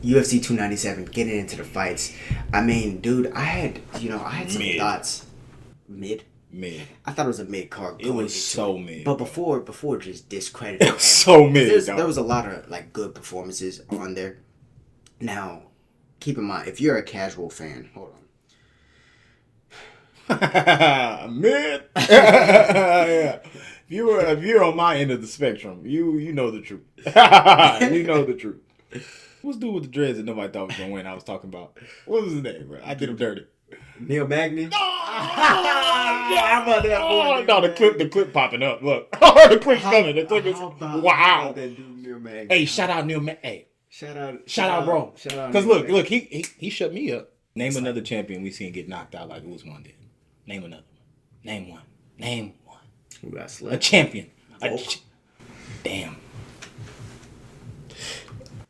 UFC 297, getting into the fights. I mean, dude, I had some thoughts. Mid. I thought it was a mid card. It was so mid. But before just discrediting. It was so mid. There was a lot of like good performances on there. Now, keep in mind, if you're a casual fan, hold on. Mid. Yeah. If you're on my end of the spectrum, you know the truth. You know the truth. What's dude with the dreads that nobody thought was gonna win? I was talking about. What was his name, bro? I did him dirty. Neil Magny. No, the clip popping up. Look, the clip's coming. The clip is wow. That dude Neil Magny. Hey, shout out Neil Magny. Hey, shout out, bro. Because look, he shut me up. Name another champion we seen get knocked out like Usman did. Name another one. Name one. Who got slept? A champion. Damn.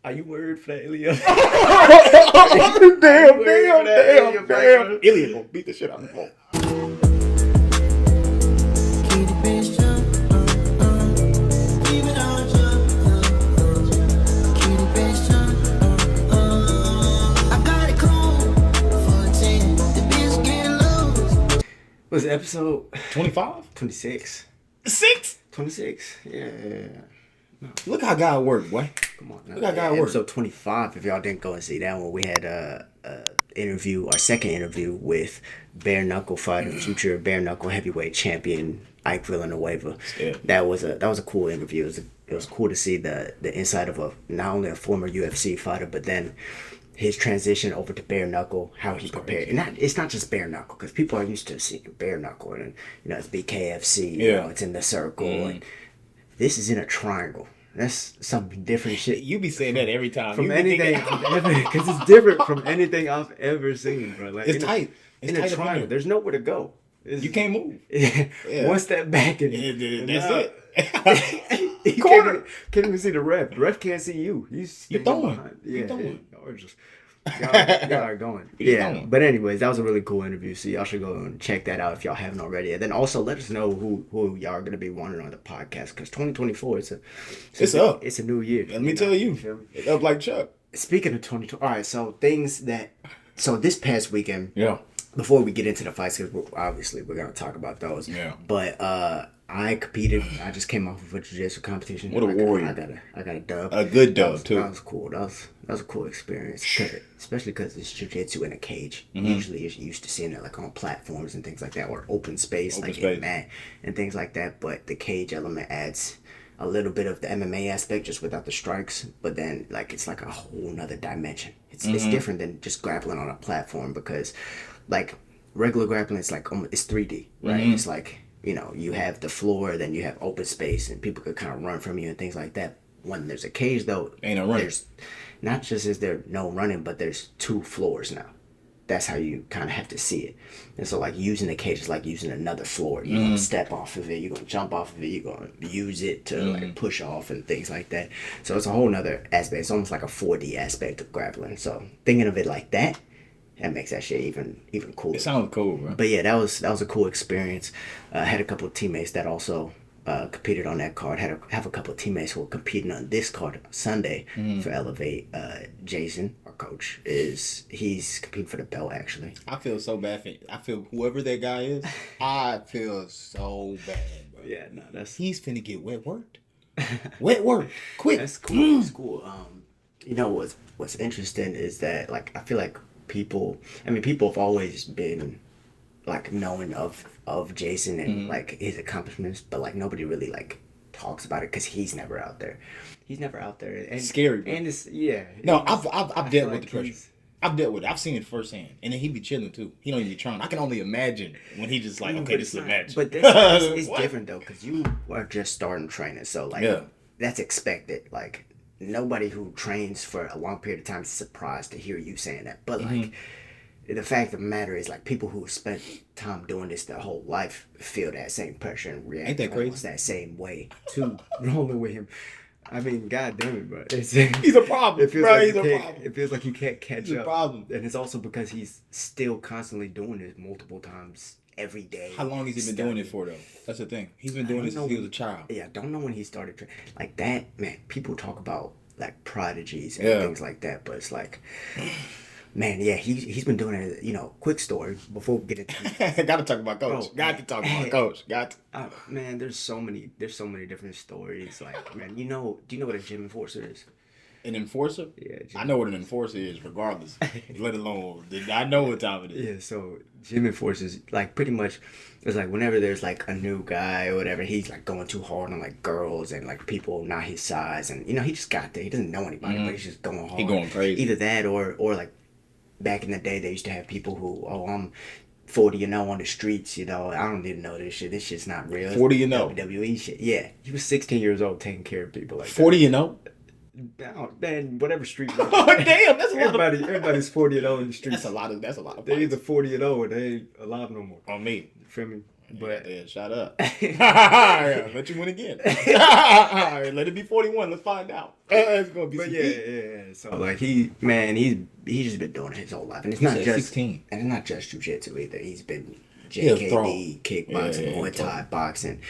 Are you worried for that Ilia? Damn. Ilia gonna beat the shit out of him. Was it episode 25? 26. 26? Yeah. No. Look how God worked, boy. Come on. Look how God worked. Episode 25, if y'all didn't go and see that one, we had our second interview with bare knuckle fighter, future bare knuckle heavyweight champion Ike Villanueva. Yeah. That was a cool interview. It was cool to see the inside of not only a former UFC fighter, but then his transition over to bare knuckle, how he prepared. And it's not just bare knuckle, because people are used to seeing bare knuckle, and it's BKFC, it's in the circle, and this is in a triangle. That's some different shit. You be saying that every time. From anything because it's different from anything I've ever seen, bro. Like, it's tight. In a triangle, there's nowhere to go. You can't move. One step back and that's it. You can't even see the ref. The ref can't see you. He's throwing. Behind. Y'all are going. But anyways, that was a really cool interview. So y'all should go and check that out if y'all haven't already. And then also let us know who y'all are going to be wanting on the podcast, because 2024 it's up. It's a new year. Let me tell you, it's up like Chuck. Speaking of 2020, all right. So this past weekend. Yeah. Before we get into the fights, because obviously we're going to talk about those. Yeah. But I competed. I just came off of a jiu-jitsu competition. What a warrior. I got a dub. A good dub, too. That was cool. That was a cool experience. Especially because it's jiu-jitsu in a cage. Mm-hmm. Usually you're used to seeing it like on platforms and things like that, or open space, in mat and things like that. But the cage element adds a little bit of the MMA aspect just without the strikes. But then it's like a whole nother dimension. It's different than just grappling on a platform, because like regular grappling, it's 3D, right? Mm-hmm. It's like, you have the floor, then you have open space, and people could kind of run from you and things like that. When there's a cage, though, ain't no running. There's not just is there no running, but there's 2 floors now. That's how you kind of have to see it. And so, using the cage is like using another floor. You're gonna step off of it, you're gonna jump off of it, you're gonna use it to push off and things like that. So it's a whole nother aspect. It's almost like a 4D aspect of grappling. So thinking of it like that makes that shit even cooler. It sounds cool, bro. But yeah, that was a cool experience. Had a couple of teammates that also competed on that card. Have a couple of teammates who were competing on this card Sunday for Elevate. Jason, our coach, he's competing for the belt, actually. I feel so bad for I feel whoever that guy is. I feel so bad, bro. Yeah, no, he's finna get wet worked. Wet work, quick. That's cool. That's cool. What's interesting is that I feel like people have always been knowing of Jason and his accomplishments, but nobody really talks about it because he's never out there. And scary, bro. And it's no, I've dealt with the pressure. I've dealt with it. I've seen it firsthand, and then he be chilling too. He don't even be trying. I can only imagine when he just okay, this is a match. But it's different though, because you are just starting training, so that's expected. Nobody who trains for a long period of time is surprised to hear you saying that. But the fact of the matter is, people who have spent time doing this their whole life feel that same pressure and react Ain't that crazy? Almost that same way to rolling with him. I mean, God damn it, bro. He's a problem. He's a problem. It feels like you can't catch up. A problem. And it's also because he's still constantly doing this multiple times every day. How long has he been doing it for, though? That's the thing. He's been doing this since he was a child. Yeah, I don't know when he started. That, man, people talk about like prodigies and things like that. But it's like, man, yeah, he's been doing it. You know, quick story before we get into. Got to talk about coach. Got to talk about coach. Got to. Man, there's so many different stories. Like, man, do you know what a gym enforcer is? An enforcer? Yeah. I know what an enforcer is, regardless. Let alone, I know what time it is. Yeah, so gym enforcers, like, pretty much, it's like whenever there's, like, a new guy or whatever, he's, like, going too hard on, like, girls and, like, people not his size. And, you know, he just got there. He doesn't know anybody, but he's just going hard. He going crazy. Either that or, like, back in the day, they used to have people who, I'm 40-0 on the streets, you know. I don't even know this shit. This shit's not real. 40-0? WWE shit. Yeah. He was 16 years old taking care of people like 40-0? Oh, man, whatever street. Oh, damn, that's a lot. Everybody's 40-0 in the streets. That's a lot of. They're either 40-0 or they ain't alive no more. On me. You feel me? But yeah, shut up. Yeah, let you win again. Let it be 41. Let's find out. It's gonna be. But yeah. So like he's just been doing it his whole life, and it's not just 16. And it's not just jiu-jitsu either. He's been JKD, kickboxing, Muay Thai, boxing.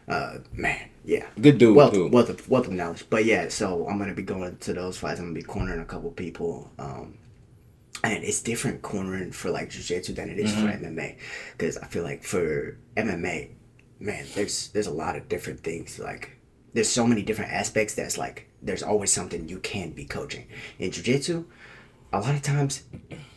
Man, yeah. Good dude. Wealth of knowledge. But yeah, so I'm gonna be going to those fights. I'm gonna be cornering a couple people. And it's different cornering for like jiu-jitsu than it is for MMA, because I feel like for MMA, man, there's a lot of different things. Like there's so many different aspects that's like there's always something you can be coaching. In jiu-jitsu, a lot of times,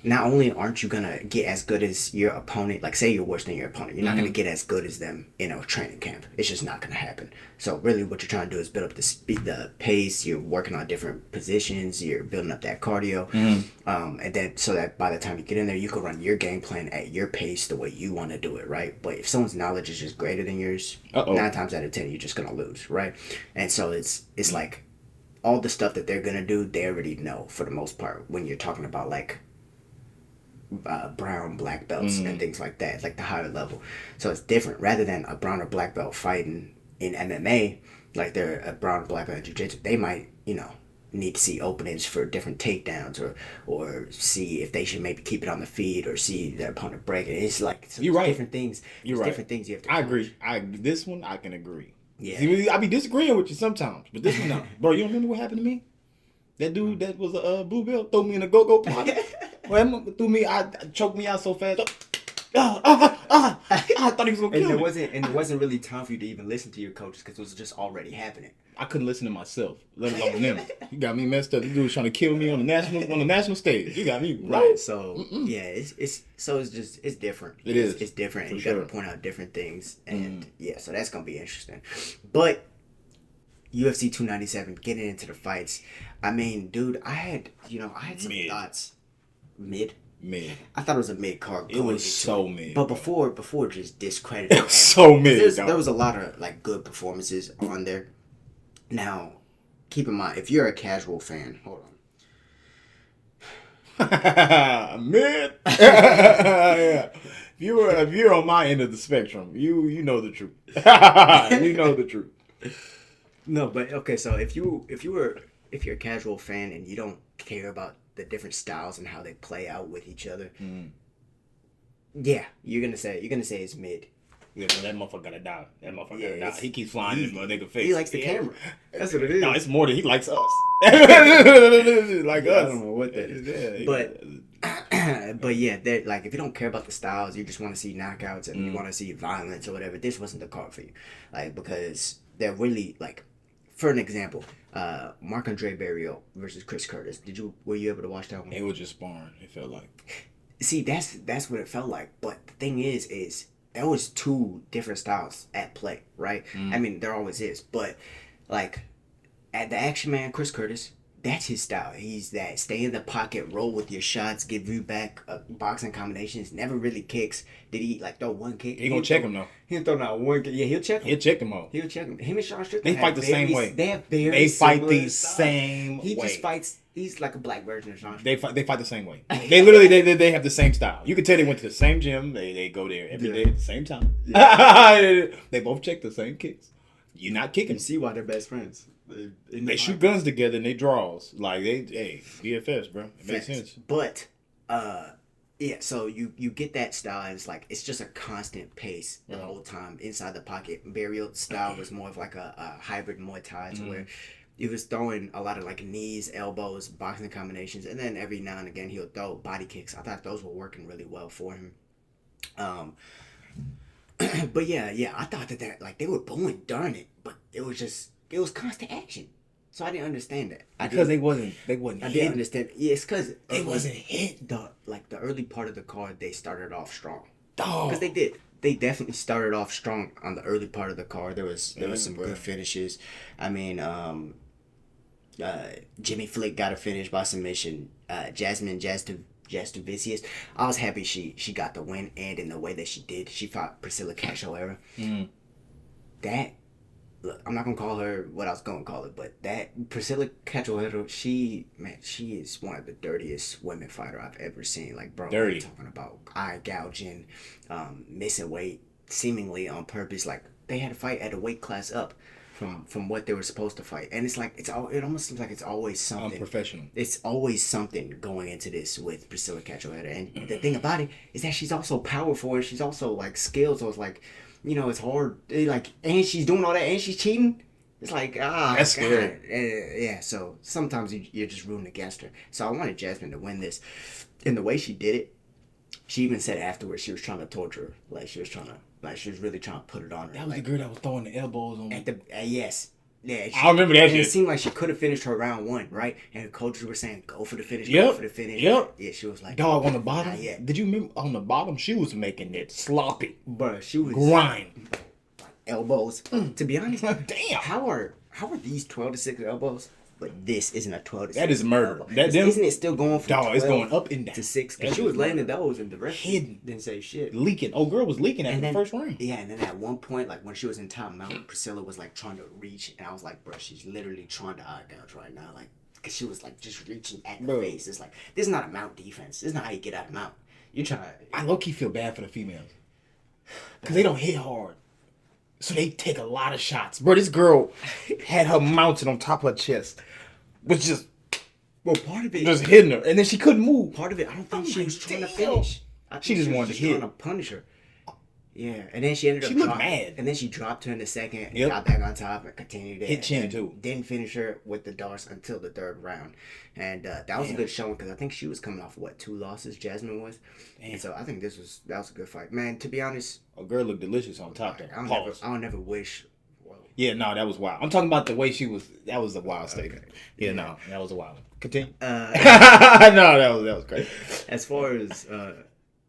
not only aren't you gonna get as good as your opponent, like say you're worse than your opponent, you're not gonna get as good as them in a training camp. It's just not gonna happen. So really what you're trying to do is build up the speed, the pace, you're working on different positions, you're building up that cardio, and then so that by the time you get in there, you can run your game plan at your pace the way you want to do it, right? But if someone's knowledge is just greater than yours, 9 times out of 10, you're just gonna lose, right? And so it's like, all the stuff that they're gonna do, they already know for the most part when you're talking about like brown, black belts and things like that, like the higher level. So it's different rather than a brown or black belt fighting in MMA, like they're a brown or black belt in jiu-jitsu. They might, you know, need to see openings for different takedowns or see if they should maybe keep it on the feet or see their opponent break it. It's like you're right. Different things. You're right. Different things you have to. I agree. This one I can agree. Yeah. See, I be disagreeing with you sometimes, but this one, no. Bro, you don't remember what happened to me? That dude that was a blue belt threw me in a go-go pot. Threw me, choked me out so fast. I thought he was gonna kill me. It wasn't really time for you to even listen to your coaches because it was just already happening. I couldn't listen to myself, let alone them. You got me messed up. This dude was trying to kill me on the national stage. You got me right. So yeah, it's different. It's different, and you got to point out different things, and yeah, so that's gonna be interesting. But UFC 297, getting into the fights. I mean, dude, I had some thoughts. Mid. I thought it was a mid card. It was so mid. But before just discrediting. It was so mid. There was a lot of like good performances on there. Now, keep in mind, if you're a casual fan, hold on. Mid. Yeah. If you're on my end of the spectrum, you know the truth. You know the truth. No, but okay. So if you're a casual fan and you don't care about the different styles and how they play out with each other, yeah, you're gonna say it's mid. Yeah, but that motherfucker gotta die. He keeps flying in my nigga face. He likes the camera. That's what it is. No, it's more than he likes us. Like us. I don't know what that is. But yeah, like if you don't care about the styles, you just want to see knockouts and you want to see violence or whatever. This wasn't the card for you, like because they're really like, for an example, Marc-Andre Barriault versus Chris Curtis. Were you able to watch that one? It was just sparring. It felt like. See, that's what it felt like. But the thing is. There was 2 different styles at play, right? I mean, there always is. But, like, at the action man, Chris Curtis, that's his style. He's that stay in the pocket, roll with your shots, give you back boxing combinations, never really kicks. Did he, like, throw one kick? He gonna check him, though. He'll throw out one kick. Yeah, he'll check him. He'll check him, though. He'll check him. Him and Sean Strickland. They fight the same way. They have very similar styles. He just fights. He's like a black version of Sean Strickland. They fight the same way. They literally they have the same style. You can tell they went to the same gym. They go there every day at the same time. Yeah. They both check the same kicks. You're not kicking. You see why they're best friends. They shoot guns together and they draws. Like BFFs, bro. It makes sense. But yeah, so you get that style and it's just a constant pace the whole time inside the pocket. Barriault's style was more of like a hybrid Muay Thai to where he was throwing a lot of like knees, elbows, boxing combinations, and then every now and again he'll throw body kicks. I thought those were working really well for him. But yeah, I thought that like they were booing during it, but it was constant action. So I didn't understand that. Because they wasn't. I didn't understand. Yeah, it's because they wasn't hit. The early part of the card, they started off strong. Because they did. They definitely started off strong on the early part of the card. There was some good finishes. I mean, Jimmy Flick got a finish by submission. Jasmine Jasudavicius. I was happy she got the win, and in the way that she did, she fought Priscila Cachoeira. That, look, I'm not gonna call her what I was gonna call it, but that Priscila Cachoeira, she is one of the dirtiest women fighter I've ever seen. Like, bro, dirty. I'm talking about eye gouging, missing weight seemingly on purpose. Like, they had to fight at a weight class up from what they were supposed to fight, and it's like it almost seems like it's always something unprofessional. It's always something going into this with Priscila Cachoeira, and the thing about it is that she's also powerful and she's also like skilled. So it's like, you know, it's hard. Like, and she's doing all that and she's cheating. It's like, that's scary. Yeah. So sometimes you're just rooting against her. So I wanted Jasmine to win this, and the way she did it, she even said afterwards she was trying to torture her. Like, she was really trying to put it on her. That was the girl that was throwing the elbows on her. Yes. Yeah, I remember that shit. It seemed like she could have finished her round one, right? And her coaches were saying, go for the finish, Yep. go for the finish. Yep. Yeah, she was like... Dog, on the bottom? Yeah. Did you remember on the bottom? She was making it sloppy. Bruh, she was... grind. Elbows. To be honest, damn. How are these 12-6 elbows? But this isn't a 12-6. That is murder. Isn't it still going from 12 it's going up and down to 6? Because she was landing those and the rest hidden. Didn't say shit. Leaking. Oh, girl was leaking after the first round. Yeah, and then at one point, like when she was in timeout, Priscila was like trying to reach, and I was like, bro, she's literally trying to eye gouge right now, like, because she was like just reaching at the face. It's like, this is not a mount defense. This is not how you get out of mount. You try. I low key feel bad for the females because they don't hit hard. So they take a lot of shots. Bro, this girl had her mounted on top of her chest. Was just... Well, part of it... just hitting her. And then she couldn't move. Part of it, I don't think she was trying to finish. She just wanted to hit. Trying to punish her. Yeah, and then she ended up... She looked mad. And then she dropped her in the second and got back on top and continued to hit chin, too. Didn't finish her with the darts until the third round. And that was a good showing because I think she was coming off, 2 losses, Jasmine was? Damn. And so I think that was a good fight. Man, to be honest... A girl looked delicious on top there. I'll never wish... Yeah, no, that was wild. I'm talking about the way she was. That was a wild statement. Okay. Yeah, no, that was a wild one. Continue. No, that was great. As far as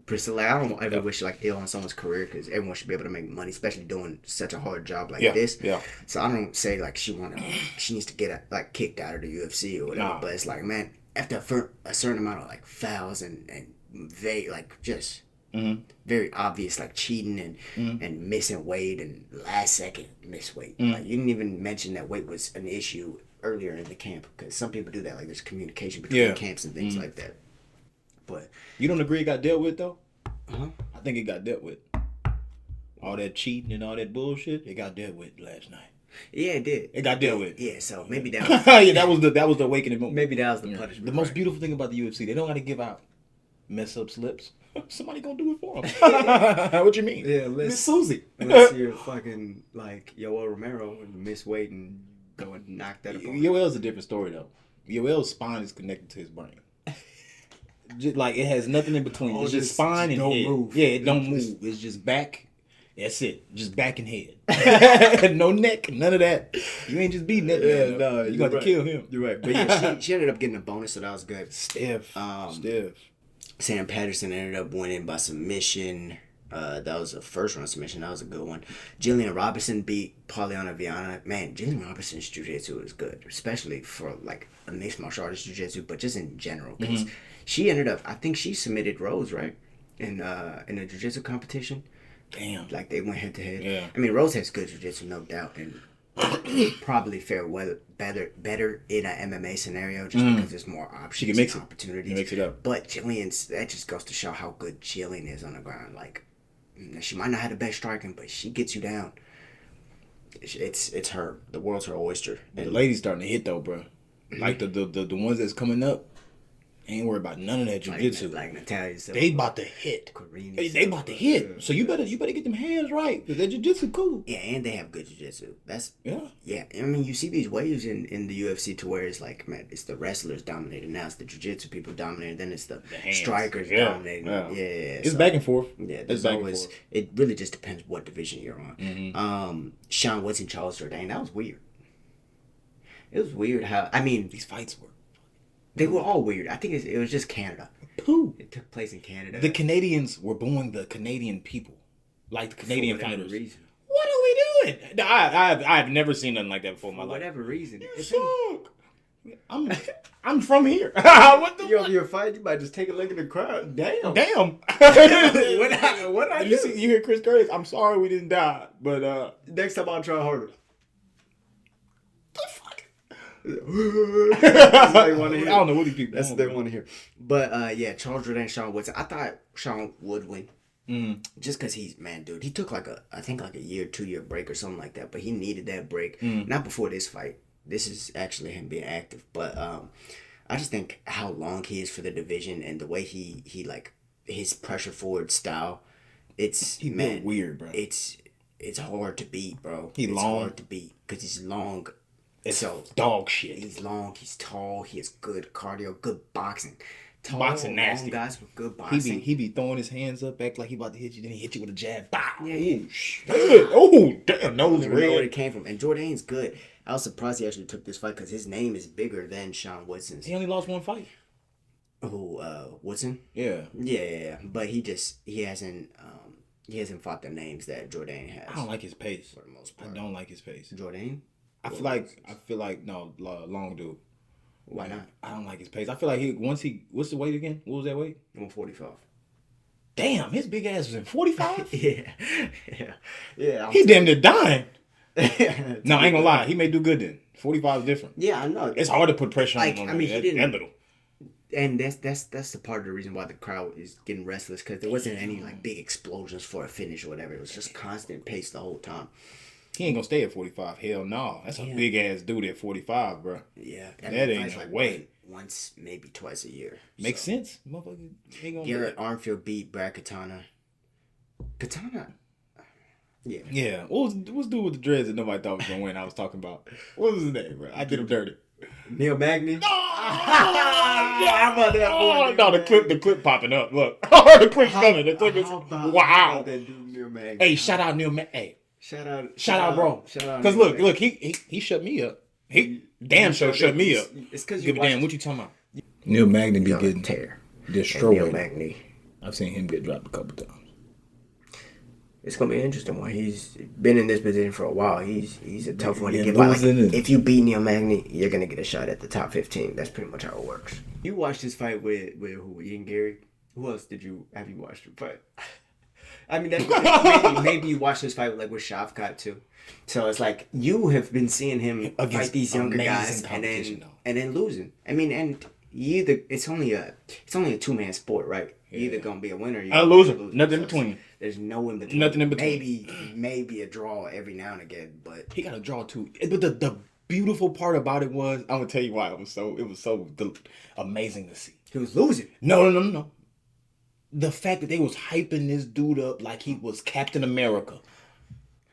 Priscila, I don't ever wish like ill on someone's career because everyone should be able to make money, especially doing such a hard job like this. Yeah. So I don't say like she needs to get kicked out of the UFC or whatever. But it's like, man, after a certain amount of like fouls and they like just. Mm-hmm. Very obvious, like cheating and missing weight and last second miss weight. Like, you didn't even mention that weight was an issue earlier in the camp because some people do that. Like, there's communication between camps and things like that. But you don't agree it got dealt with though? I think it got dealt with. All that cheating and all that bullshit, it got dealt with last night. Yeah, it did. It got dealt with. Yeah, so maybe that was that was the awakening moment. Maybe that was the punishment. The most beautiful thing about the UFC, they don't got to give out mess up slips. Somebody gonna do it for him. What you mean? Yeah, Miss Susie. Unless you're fucking like Yoel Romero and miss weight and go and knock that apart. Yoel's a different story though. Yoel's spine is connected to his brain. Just like it has nothing in between. It's just spine and head. Move. Yeah, it don't move. It's just back. That's it. Just back and head. No neck. None of that. You ain't just beating that. Yeah, no, you got to kill him. You're right. But yeah, she ended up getting a bonus, so that was good. Stiff. Sam Patterson ended up winning by submission. That was a first round submission. That was a good one. Gillian Robertson beat Polyana Viana. Man, Gillian Robertson's jiu-jitsu is good, especially for like a mixed martial artist jiu-jitsu, but just in general. Because she ended up, I think she submitted Rose, right? In a jiu-jitsu competition. Damn. Like they went head to head. Yeah. I mean, Rose has good jiu-jitsu, no doubt. And probably fare better in an MMA scenario just because there's more options. She can mix it. Opportunities. Mix it up. But Gillian's, that just goes to show how good Gillian is on the ground. Like, she might not have the best striking, but she gets you down. It's her. The world's her oyster. And the ladies starting to hit though, bro. Like the ones that's coming up Ain't worried about none of that jiu-jitsu. Like Natalia. They about to hit. They about to hit. So you better get them hands right. Because that jiu-jitsu cool. Yeah, and they have good jiu-jitsu. That's yeah. I mean, you see these waves in the UFC to where it's like, man, it's the wrestlers dominating. Now it's the jiu-jitsu people dominating. Then it's the strikers dominating. Yeah. It's back and forth. Yeah, there's always. It really just depends what division you're on. Mm-hmm. Sean Woodson, Charles Jourdain. That was weird. It was weird how these fights were. They were all weird. I think it was just Canada. Pooh. It took place in Canada. The Canadians were booing the Canadian people, like the Canadian fighters. Reason. What are we doing? No, I've never seen nothing like that before in my life. Whatever reason. You suck. I'm from here. What the? You're fighting. You might just take a look at the crowd. Damn. What I do? You hear Chris Curtis? I'm sorry we didn't die, but next time I'll try harder. The fuck. That's what they want to hear. I don't know what these people. That's what they want to hear. But yeah, Charles Jourdain, Sean Woodson. I thought Sean would win, just because he took I think a year, 2-year break or something like that. But he needed that break, not before this fight. This is actually him being active, but I just think how long he is for the division and the way he like his pressure forward style. It's weird, bro. It's hard to beat, bro. It's hard to beat because he's long. It's dog shit. He's long, he's tall, he has good cardio, good boxing. Tall, boxing nasty. Long guys with good boxing. He be throwing his hands up, act like he about to hit you, then he hit you with a jab. Bow. Yeah. Oh, shit. Oh, damn, nose red. Know where it came from. And Jourdain's good. I was surprised he actually took this fight because his name is bigger than Sean Woodson's. He only lost one fight. Oh, Woodson? Yeah. Yeah. But he hasn't fought the names that Jourdain has. I don't like his pace. For the most part. I don't like his pace. Jourdain? I feel like no, long dude. Why not? I don't like his pace. I feel like what's the weight again? What was that weight? 145. Damn, his big ass was in 45? Yeah. He damn near dying. No, I ain't gonna lie. He may do good then. 45 is different. Yeah, I know. It's hard to put pressure on him. I mean, he didn't. That little. And that's the part of the reason why the crowd is getting restless, because there wasn't any like big explosions for a finish or whatever. It was just constant pace the whole time. He ain't gonna stay at 45. Hell no. That's a big ass dude at 45, bro. Yeah. That ain't no way. Once, maybe twice a year. Makes sense. Motherfucker ain't gonna Garrett Armfield beat Brad Katana. Yeah. Yeah. What's dude with the dreads that nobody thought was gonna win? I was talking about. What was his name, bro? I did him dirty. Neil Magny. No, the clip popping up. Look, the clip's coming. The clip is wow. Hey, shout out Neil Magny. Hey, shout out, bro. Because look, he shut me up. He damn sure shut me up. It's because give a damn what you talking about. Neil Magny be getting destroyed. Neil Magny. I've seen him get dropped a couple times. It's gonna be an interesting one. He's been in this position for a while. He's a tough one to get by. If you beat Neil Magny, you're gonna get a shot at the top 15. That's pretty much how it works. You watched this fight with who? Ian Gary? Who else have you watched him fight? I mean, maybe you watched this fight with Shavkat too. So it's like you have been seeing him fight these younger guys and then losing. I mean, and it's only a 2-man sport, right? You're either gonna be a winner or you're a loser. Nothing in between. There's no in between. Nothing in between. Maybe a draw every now and again, but he got a draw too. But the beautiful part about it was, I'm gonna tell you why it was so amazing to see. He was losing. No. The fact that they was hyping this dude up like he was Captain America.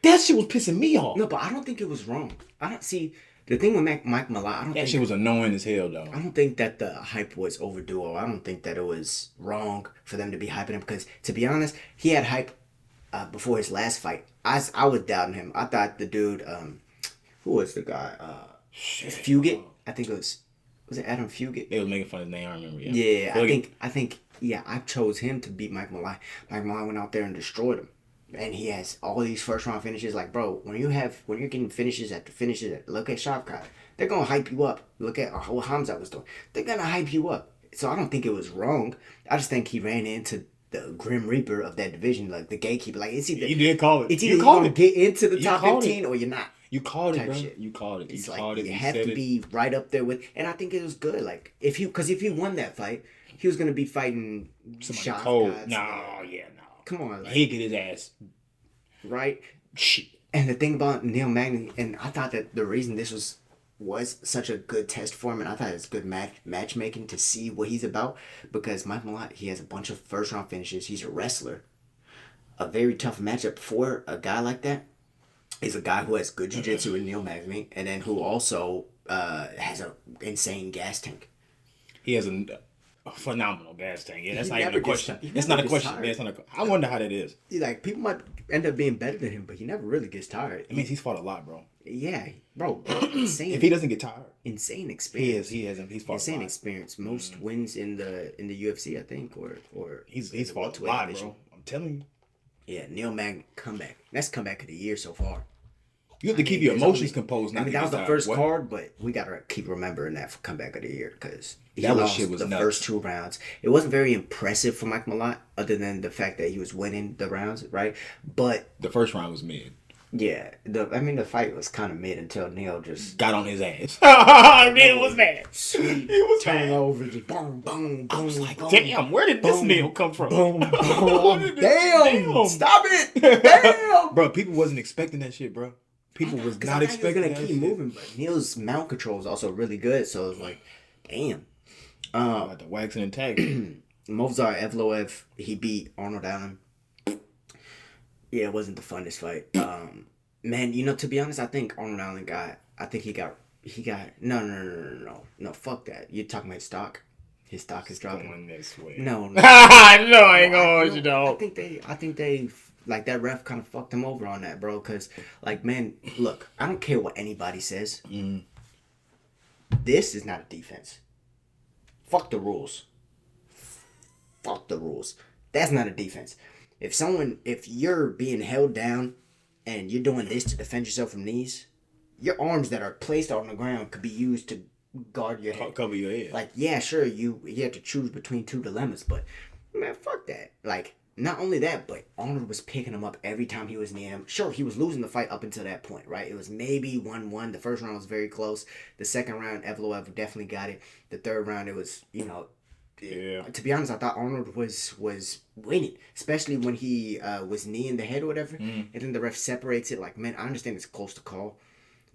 That shit was pissing me off. No, but I don't think it was wrong. I don't see the thing with Mike Malott. That shit was annoying as hell, though. I don't think that the hype was overdue, or I don't think that it was wrong for them to be hyping him, because to be honest, he had hype before his last fight. I was doubting him. I thought the dude, who was the guy? Fugit. I think it was it Adam Fugit? They was making fun of his name. I remember. Yeah, I think. Yeah, I chose him to beat Mike Malott. Mike Malott went out there and destroyed him. And he has all these first round finishes. Like, bro, when you're getting finishes after finishes, look at Shavkat. They're gonna hype you up. Look at what Hamza was doing. They're gonna hype you up. So I don't think it was wrong. I just think he ran into the Grim Reaper of that division, like the gatekeeper. Like, it's either you did call it. It's either you're gonna get into the top 15 or you're not. You called it, bro. Shit. You called it. It's you like called it. You have to be right up there with. And I think it was good. Like if he won that fight, he was gonna be fighting somebody cold. No. Come on, like, he'd get his ass. Right? Shit. And the thing about Neil Magny, and I thought that the reason this was was such a good test for him, and I thought it was good matchmaking to see what he's about, because Mike Malott, he has a bunch of first round finishes. He's a wrestler. A very tough matchup for a guy like that is a guy who has good jiu-jitsu in Neil Magny, and then who also has an insane gas tank. He has a phenomenal gas tank. Yeah, that's not even a question. It's not a question. Yeah, it's not a, I wonder how that is. Like, people might end up being better than him, but he never really gets tired. It means he's fought a lot, bro. Yeah, bro. Insane. If he doesn't get tired, insane experience. He's fought insane a lot. Experience. Most wins in the UFC, I think, or he's fought a lot, bro. I'm telling you. Yeah, Neil Magny comeback. That's comeback of the year so far. You have to keep your emotions composed. I mean, that was the first card, but we gotta keep remembering that for comeback of the year, because that was the nuts. First 2 rounds. It wasn't very impressive for Mike Malott, other than the fact that he was winning the rounds, right? But the first round was mid. Yeah, the fight was kind of mid until Neil just got on his ass. Neil was mad. He was turning over, just boom, boom, boom. I was like, boom, damn, where did this Neil come from? Boom, boom. Damn, stop it. Damn. Bro, people wasn't expecting that shit, bro. People was not expecting that. Gonna keep moving, but Neil's mount control is also really good, so it's like, damn. Like the waxing and tagging. Movsar Evloev, he beat Arnold Allen. Yeah, it wasn't the funnest fight. Man, to be honest, I think Arnold Allen no, fuck that. You're talking about his stock. His stock is dropping. Going this way. No. I know, I ain't gonna hold you, dog. I think they like, that ref kind of fucked him over on that, bro. Cause, like, man, look, I don't care what anybody says. This is not a defense. Fuck the rules. Fuck the rules. That's not a defense. If you're being held down and you're doing this to defend yourself from knees, your arms that are placed on the ground could be used to guard your head. Cover your head. Like, yeah, sure, you have to choose between 2 dilemmas, but, man, fuck that. Like, not only that, but Arnold was picking him up every time he was near him. Sure, he was losing the fight up until that point, right? It was maybe 1-1. The first round was very close. The second round, Evloev definitely got it. The third round, it was, yeah. To be honest, I thought Arnold was winning, especially when he was kneeing the head or whatever, and then the ref separates it. Like, man, I understand it's close to call,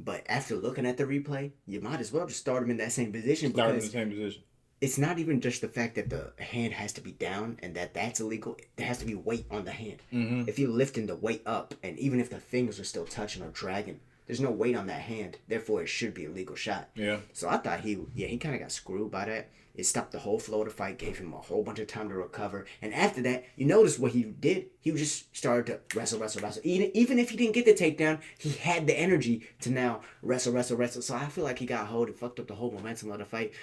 but after looking at the replay, you might as well just start him in that same position. Start him in the same position. It's not even just the fact that the hand has to be down and that's illegal. There has to be weight on the hand. If you're lifting the weight up, and even if the fingers are still touching or dragging, there's no weight on that hand. Therefore, it should be a legal shot. Yeah. So I thought he kind of got screwed by that. It stopped the whole flow of the fight, gave him a whole bunch of time to recover. And after that, you notice what he did? He just started to wrestle. Even if he didn't get the takedown, he had the energy to now wrestle. So I feel like he got hold and fucked up the whole momentum of the fight.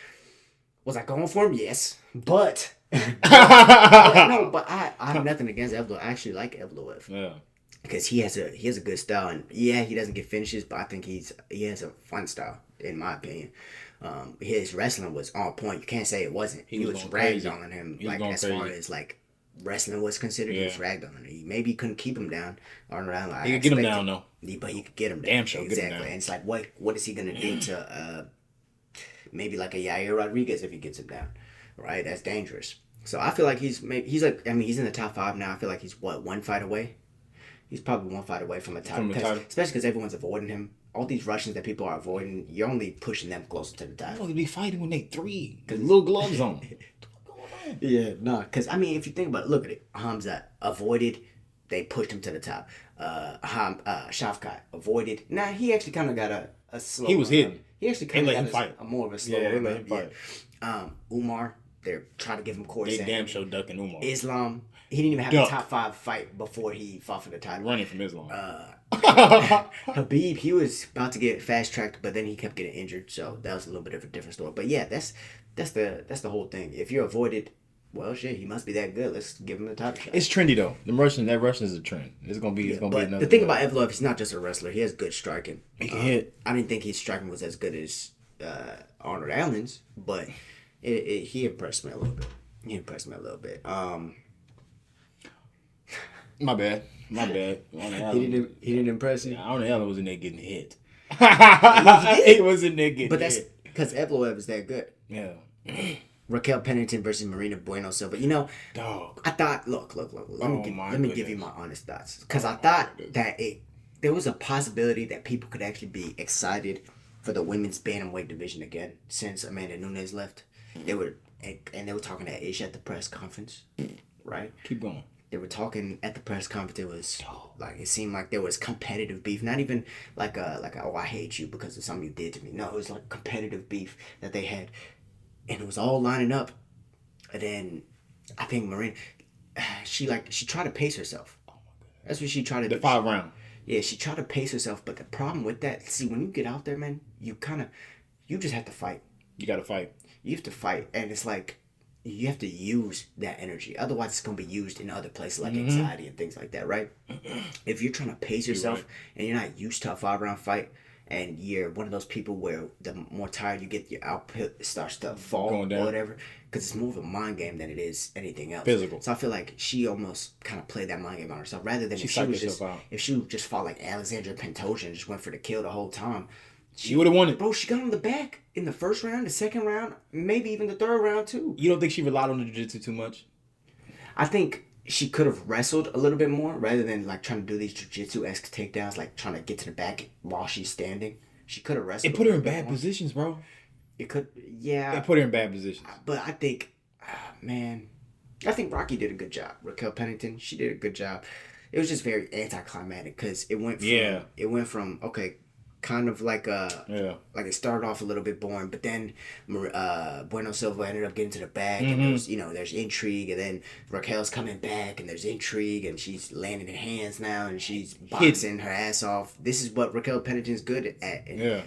Was I going for him? Yes. But I have nothing against Evloev. I actually like Evloev. Yeah. Because he has a good style, and yeah, he doesn't get finishes, but I think he has a fun style, in my opinion. His wrestling was on point. You can't say it wasn't. He was ragged on him, like, as far as like wrestling was considered. He was ragged on him. He maybe couldn't keep him down. Like, he could get him down though. But he could get him down. Damn sure. Exactly. And it's like, what is he gonna do to maybe like a Yair Rodriguez if he gets him down, right? That's dangerous. So I feel like he's in the top 5 now. I feel like he's one fight away. He's probably 1 fight away from a title. Especially because everyone's avoiding him. All these Russians that people are avoiding, you're only pushing them closer to the title. They're going to be fighting when they 3. Because little gloves on. Yeah, no. Because, I mean, if you think about it, look at it. Hamza avoided. They pushed him to the top. Shavkat avoided. Nah, he actually kind of got a slow. He was hidden. He actually kind of got a more of a slow. Yeah, they let him fight. Umar, they're trying to give him course. They damn sure ducking Umar. Islam, he didn't even have a top 5 fight before he fought for the title. Running from Islam. Habib, he was about to get fast tracked, but then he kept getting injured, so that was a little bit of a different story. But yeah, that's the whole thing. If you're avoided, well, shit, he must be that good. Let's give him the title shot. It's trendy though. That Russian is a trend. It's gonna be another. The thing about Evloev, he's not just a wrestler. He has good striking. He can hit. I didn't think his striking was as good as Arnold Allen's, but he impressed me a little bit. My bad. He didn't impress you. Arnold Allen was in there getting hit. He was in there getting hit. But that's because Evloev is that good. Yeah. Raquel Pennington versus Marina Bueno Silva. Dog. I thought, look. Let me give you my honest thoughts. Because I thought that there was a possibility that people could actually be excited for the women's bantamweight division again since Amanda Nunes left. They were talking to Ish at the press conference, right? Keep going. They were talking at the press conference. It was like, it seemed like there was competitive beef, not even like oh, I hate you because of something you did to me. No, it was like competitive beef that they had, and it was all lining up. And then I think Marina, she tried to pace herself. Oh my God. That's what she tried to do. The 5 round. Yeah, she tried to pace herself, but the problem with that, see, when you get out there, man, you just have to fight. You got to fight. You have to fight, and it's like, you have to use that energy. Otherwise, it's going to be used in other places like anxiety and things like that, right? If you're trying to pace yourself and you're not used to a 5-round fight, and you're one of those people where the more tired you get, your output starts to fall or whatever, because it's more of a mind game than it is anything else. Physical. So I feel like she almost kind of played that mind game on herself, rather than if she would just fought like Alexandra Pantoja and just went for the kill the whole time. She would have won it. Bro, she got on the back in the first round, the second round, maybe even the third round too. You don't think she relied on the jiu-jitsu too much? I think she could have wrestled a little bit more rather than like trying to do these jiu-jitsu-esque takedowns, like trying to get to the back while she's standing. She could have wrestled. It put her in bad positions, bro. It could, yeah. It put her in bad positions. But I think, I think Rocky did a good job. Raquel Pennington, she did a good job. It was just very anticlimactic because it went from okay, kind of like like it started off a little bit boring, but then Bueno Silva ended up getting to the back, and there's intrigue, and then Raquel's coming back, and there's intrigue, and she's landing her hands now, and she's boxing her ass off. This is what Raquel Pennington's good at, and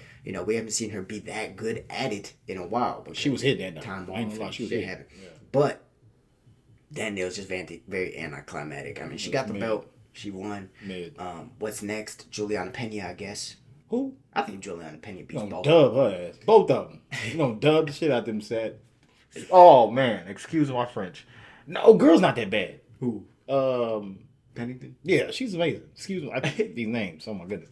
we haven't seen her be that good at it in a while. She was hitting that time. I ain't gonna lie, she was hitting. Yeah. But then it was just very anticlimactic. I mean, she got the belt, she won. What's next? Juliana Pena, I guess. Who? I think Juliana Pena beats both. Dub her ass. Both of them. You gonna dub the shit out them set. Oh man, excuse my French. No, girl's not that bad. Who? Pennington? Yeah, she's amazing. Excuse me, I hate these names. Oh my goodness.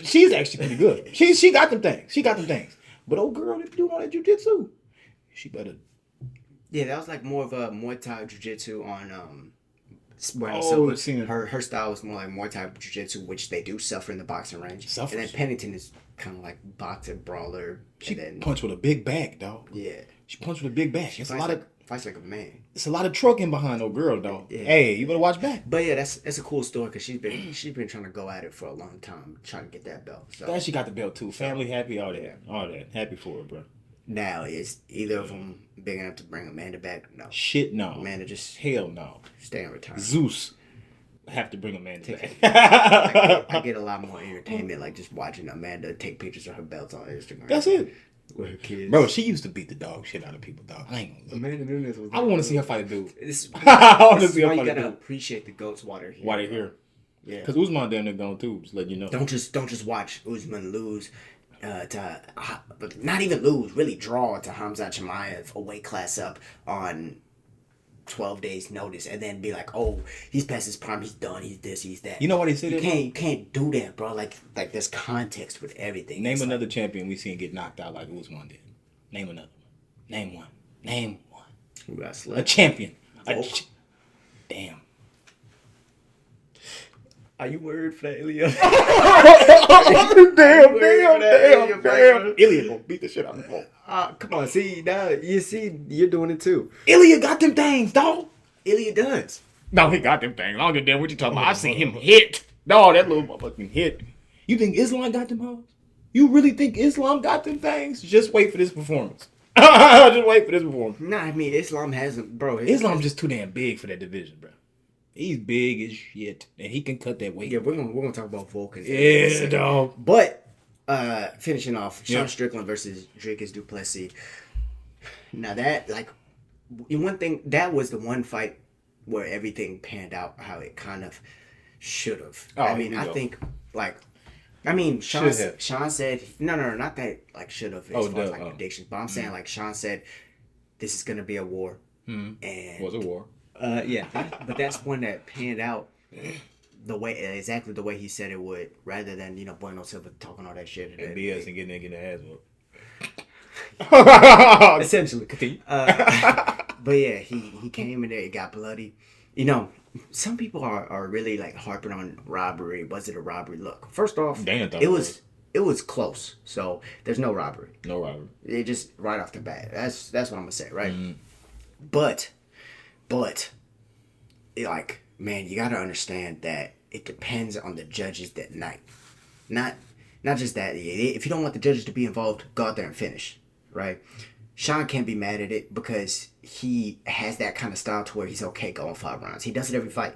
She's actually pretty good. She got them things. But old girl that doing all that jiu-jitsu, she better. Yeah, that was like more of a Muay Thai jiu-jitsu on her style was more like Muay Thai jiu-jitsu, which they do suffer in the boxing range. And then Pennington is kind of like boxer, brawler. She punched with a big back, dog. Yeah. She punched with a big back. It's fights like a man. It's a lot of trucking behind old girl, dog. Yeah. Hey, you better watch back. But yeah, that's a cool story because she's been trying to go at it for a long time, trying to get that belt. So. Glad she got the belt too. Family happy, all that. Happy for her, bro. Now, is either of them big enough to bring Amanda back? No. Shit, no. Amanda just... Hell no. Stay in retirement. Zeus. Have to bring Amanda back. I get a lot more entertainment, like just watching Amanda take pictures of her belts on Instagram. That's it. With her kids. Bro, she used to beat the dog shit out of people, dog. Amanda Nunes was... I want to see her fight a dude. I want to see her fight a dude. You gotta appreciate the GOATs while they're here. While they're here. Yeah. Because Usman down there gone too, just letting you know. Don't just watch Usman lose... not even lose, really draw to Khamzat Chimaev, a weight class up on 12 days notice, and then be like, oh, he's past his prime, he's done, he's this, he's that. You know what he said? You can't do that, bro. Like there's context with everything. Name another champion we seen get knocked out like Usman did. Name another one. Name one. Who got slept? A champion. Damn. Are you worried for that Ilia? Damn. Ilia gonna beat the shit out of him. Come on, see, now you're doing it too. Ilia got them things, dog. Ilia does. No, he got them things. I don't give a damn what you talking about. I seen him hit. No, that little motherfucking hit. You think Islam got them hoes? You really think Islam got them things? Just wait for this performance. Just wait for this performance. Nah, I mean, Islam hasn't, bro. Islam's just too damn big for that division, bro. He's big as shit, and he can cut that weight. Yeah, we're gonna talk about Volk. Yeah, dog. But finishing off, Sean Strickland versus Dricus Du Plessis. Now that one thing that was the one fight where everything panned out how it kind of should have. Oh, I mean, I think Sean said no, not that should have as far as predictions, but I'm saying Sean said this is gonna be a war, and was a war. Yeah, but that's one that panned out exactly the way he said it would, rather than Bueno Silva talking all that shit and BS and getting their ass whooped. Essentially. But yeah, he came in there, it got bloody. Some people are really harping on robbery. Was it a robbery? Look, first off, it was it was close. So there's no robbery. No robbery. It just right off the bat. That's what I'm gonna say, right? But, like, man, you gotta understand that it depends on the judges that night. Not just that. If you don't want the judges to be involved, go out there and finish, right? Sean can't be mad at it because he has that kind of style to where he's okay going 5 rounds. He does it every fight.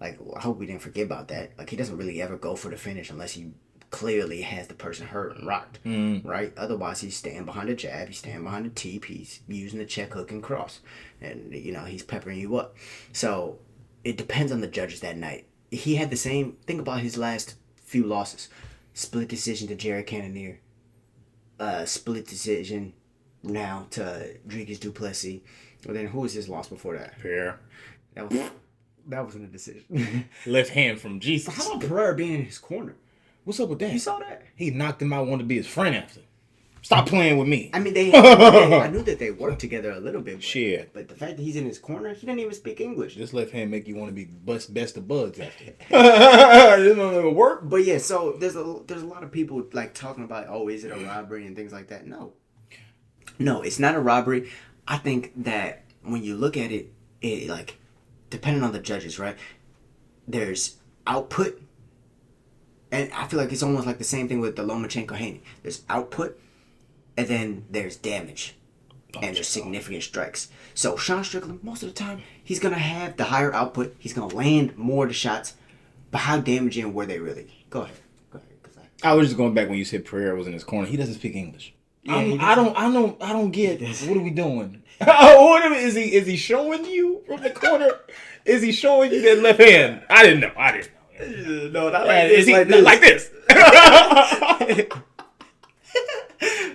Like, I hope we didn't forget about that. Like, he doesn't really ever go for the finish unless he clearly has the person hurt and rocked, right? Otherwise, he's staying behind the jab, he's staying behind the teep, he's using the check hook and cross, and he's peppering you up. So it depends on the judges that night. He had the same think about his last few losses: split decision to Jared Cannonier, split decision now to Dricus Du Plessis. Well, then who was his loss before that? Pereira. That wasn't a decision. Left hand from Jesus. How about Pereira being in his corner? What's up with that? You saw that? He knocked him out, wanted to be his friend after. Stop playing with me. I mean, I knew that they worked together a little bit. Shit. But the fact that he's in his corner, he didn't even speak English. This left hand make you want to be best of buds after. This don't even work. But yeah, so there's a lot of people like talking about, oh, is it a robbery and things like that. No, it's not a robbery. I think that when you look at it, like, depending on the judges, right? There's output. And I feel like it's almost like the same thing with the Lomachenko-Haney. There's output, and then there's damage, and there's significant strikes. So Sean Strickland, most of the time, he's going to have the higher output. He's going to land more of the shots. But how damaging were they really? Go ahead. I was just going back when you said Pereira was in his corner. He doesn't speak English. Yeah, I don't get what are we doing? Is he showing you from the corner? Is he showing you that left hand? I didn't know. No, not like this. Like this?